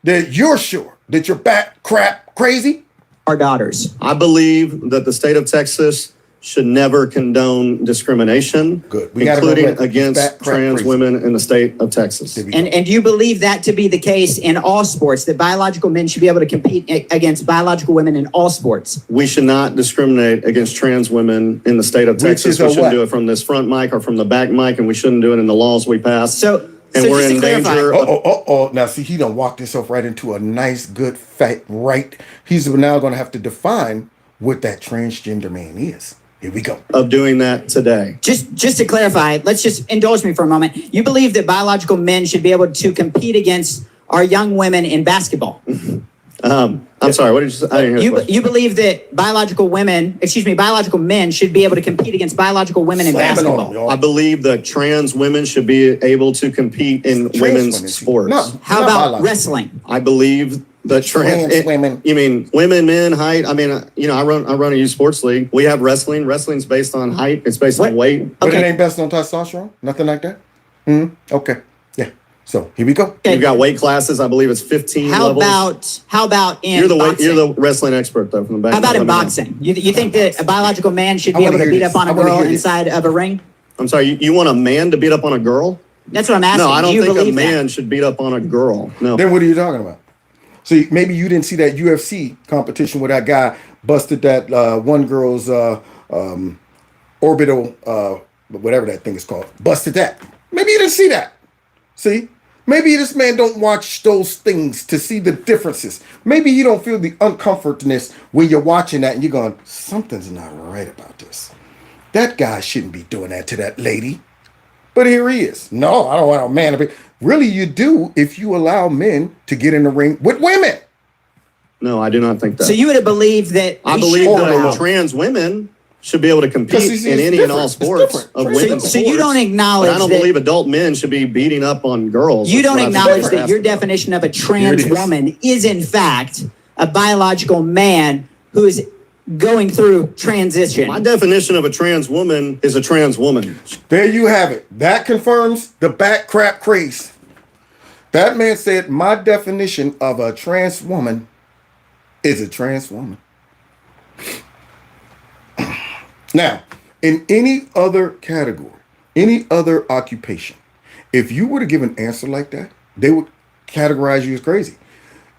that you're sure that you're back crap crazy. Our daughters. I believe that the state of Texas should never condone discrimination, including against trans women in the state of Texas. And do you believe that to be the case in all sports, that biological men should be able to compete against biological women in all sports? We should not discriminate against trans women in the state of Texas. We shouldn't do it from this front mic or from the back mic, and we shouldn't do it in the laws we pass. And we're in danger. Now, see, he done walked himself right into a nice, good, fat right. He's now going to have to define what that transgender man is. Here we go. Of doing that today. Just to clarify, let's just indulge me for a moment. You believe that biological men should be able to compete against our young women in basketball? I'm sorry, what did you say? I didn't hear the question. You believe that biological men should be able to compete against biological women in basketball? I believe that trans women should be able to compete in women's sports. No, how about wrestling? I believe that trans women. You mean women, men, height? I mean, you know, I run a youth sports league. We have wrestling. Wrestling's based on height. It's based on weight. But it ain't based on testosterone? Nothing like that? Okay. Yeah. So here we go. You've got weight classes. I believe it's 15 levels. How about in you're boxing? You're the wrestling expert, though, from the back. How about in boxing? You think that a biological man should be able to beat up on a girl inside of a ring? I'm sorry, you want a man to beat up on a girl? That's what I'm asking. No, I don't think a man should beat up on a girl. No. Then what are you talking about? See, maybe you didn't see that UFC competition where that guy busted that one girl's orbital but whatever that thing is called, busted that. Maybe you didn't see that. See? Maybe this man don't watch those things to see the differences. Maybe you don't feel the uncomfortness when you're watching that and you're going, something's not right about this. That guy shouldn't be doing that to that lady. But here he is. No, I don't want a man to be. Really, you do if you allow men to get in the ring with women. No, I do not think that. So you would believe that I we believe should that allow- trans women should be able to compete Because in any and all it's sports different. of So- women's so you sports. don't acknowledge But I don't that- believe adult men should be beating up on girls. You don't That's what I acknowledge think that your you're asking definition of a Here trans it is. woman is in fact a biological man who is going through transition. about. My definition of a trans woman is a trans woman. There you have it. That confirms the back crap craze. That man said, my definition of a trans woman is a trans woman. Now, in any other category, any other occupation, if you were to give an answer like that, they would categorize you as crazy.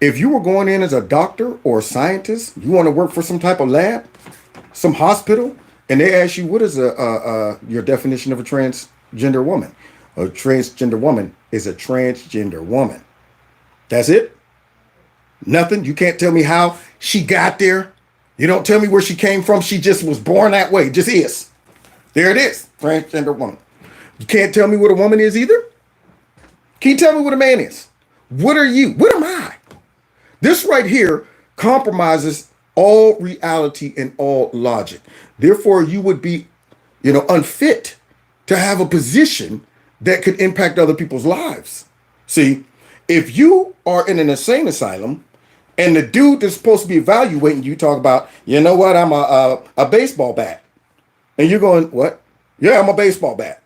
If you were going in as a doctor or a scientist, you want to work for some type of lab, some hospital, and they ask you, what is your definition of a transgender woman? A transgender woman is a transgender woman. That's it? Nothing? You can't tell me how she got there? You don't tell me where she came from. She just was born that way. Just is. There it is. Transgender woman. You can't tell me what a woman is either? Can you tell me what a man is? What are you? What am I? This right here compromises all reality and all logic. Therefore, you would be, unfit to have a position that could impact other people's lives. See, if you are in an insane asylum and the dude that's supposed to be evaluating you talk about, you know what, I'm a baseball bat. And you're going, what? Yeah, I'm a baseball bat.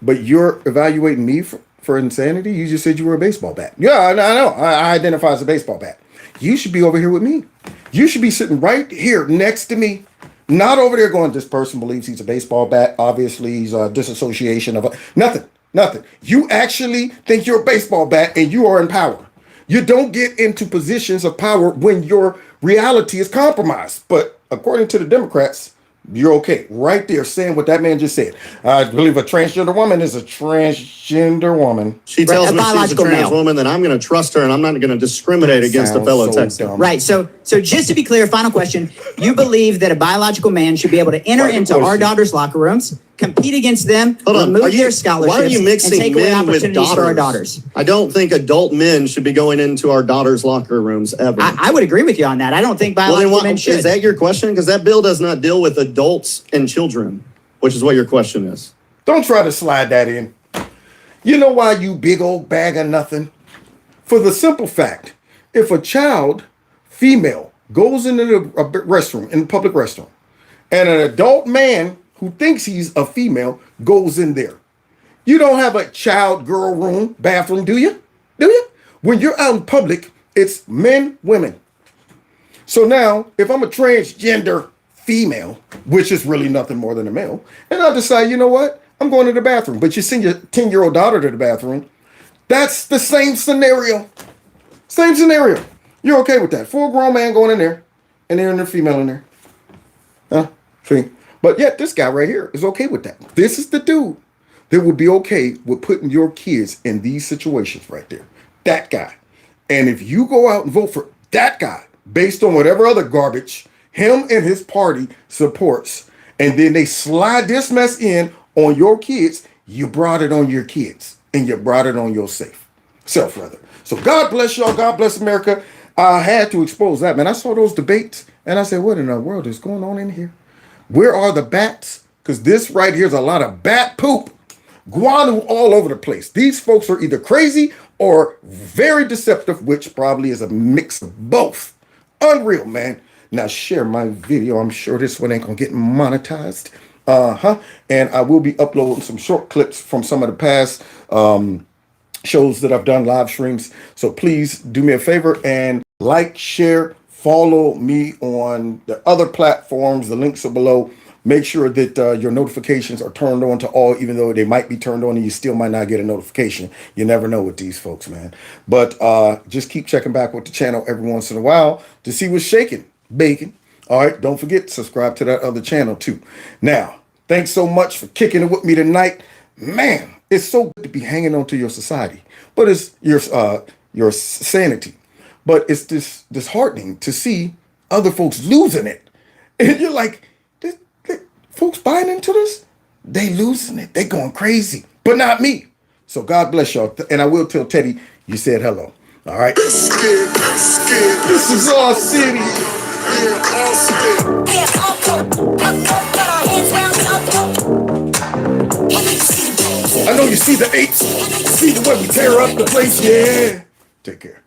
But you're evaluating me for insanity? You just said you were a baseball bat. Yeah, I know. I identify as a baseball bat. You should be over here with me. You should be sitting right here next to me. Not over there going, this person believes he's a baseball bat. Obviously, he's a disassociation of nothing. You actually think you're a baseball bat and you are in power. You don't get into positions of power when your reality is compromised. But according to the Democrats, you're okay. Right there saying what that man just said. I believe a transgender woman is a transgender woman. She tells Right, a me she's a biological trans male. woman, then I'm going to trust her and I'm not going to discriminate against a Sounds fellow so Texan. dumb. Right. So just to be clear, final question. You believe that a biological man should be able to enter Final into our question. daughters' locker rooms, compete against them, Hold on. remove their Why scholarships, are you and mixing take away men with opportunities for our daughters? daughters. I don't think adult men should be going into our daughters' locker rooms ever. I would agree with you on that. I don't think well, then biological what, men should. is that your question? Because that bill does not deal with adults and children, which is what your question is. Don't try to slide that in. You know why, you big old bag of nothing? For the simple fact, if a child, female, goes into a restroom, in a public restroom, and an adult man who thinks he's a female goes in there, you don't have a child, girl room, bathroom, do you? Do you? When you're out in public, it's men, women. So now, if I'm a transgender female, which is really nothing more than a male, and I decide, you know what? I'm going to the bathroom. But you send your 10-year-old daughter to the bathroom. That's the same scenario. Same scenario. You're okay with that. Full grown man going in there, and there's a female in there. Huh? See? But yet this guy right here is okay with that. This is the dude that would be okay with putting your kids in these situations right there. That guy. And if you go out and vote for that guy, based on whatever other garbage him and his party supports, and then they slide this mess in on your kids, you brought it on your kids, and you brought it on yourself, rather. So God bless y'all. God bless America. I had to expose that, man. I saw those debates, and I said, what in the world is going on in here? Where are the bats? Because this right here is a lot of bat poop. Guano all over the place. These folks are either crazy or very deceptive, which probably is a mix of both. Unreal, man. Now share my video. I'm sure this one ain't gonna get monetized. And I will be uploading some short clips from some of the past shows that I've done, live streams. So please do me a favor and like, share, follow me on the other platforms. The links are below. Make sure that your notifications are turned on to all, even though they might be turned on and you still might not get a notification. You never know with these folks, man. But just keep checking back with the channel every once in a while to see what's shaking, baking. All right, don't forget to subscribe to that other channel too. Now, Thanks so much for kicking it with me tonight. Man, it's so good to be hanging on to your society, but it's your sanity. But it's disheartening to see other folks losing it. And you're like, folks buying into this? They losing it. They going crazy, but not me. So God bless y'all. And I will tell Teddy you said hello. All right. This is our city. I know you see the eights. See the way we tear up the place. Yeah. Take care.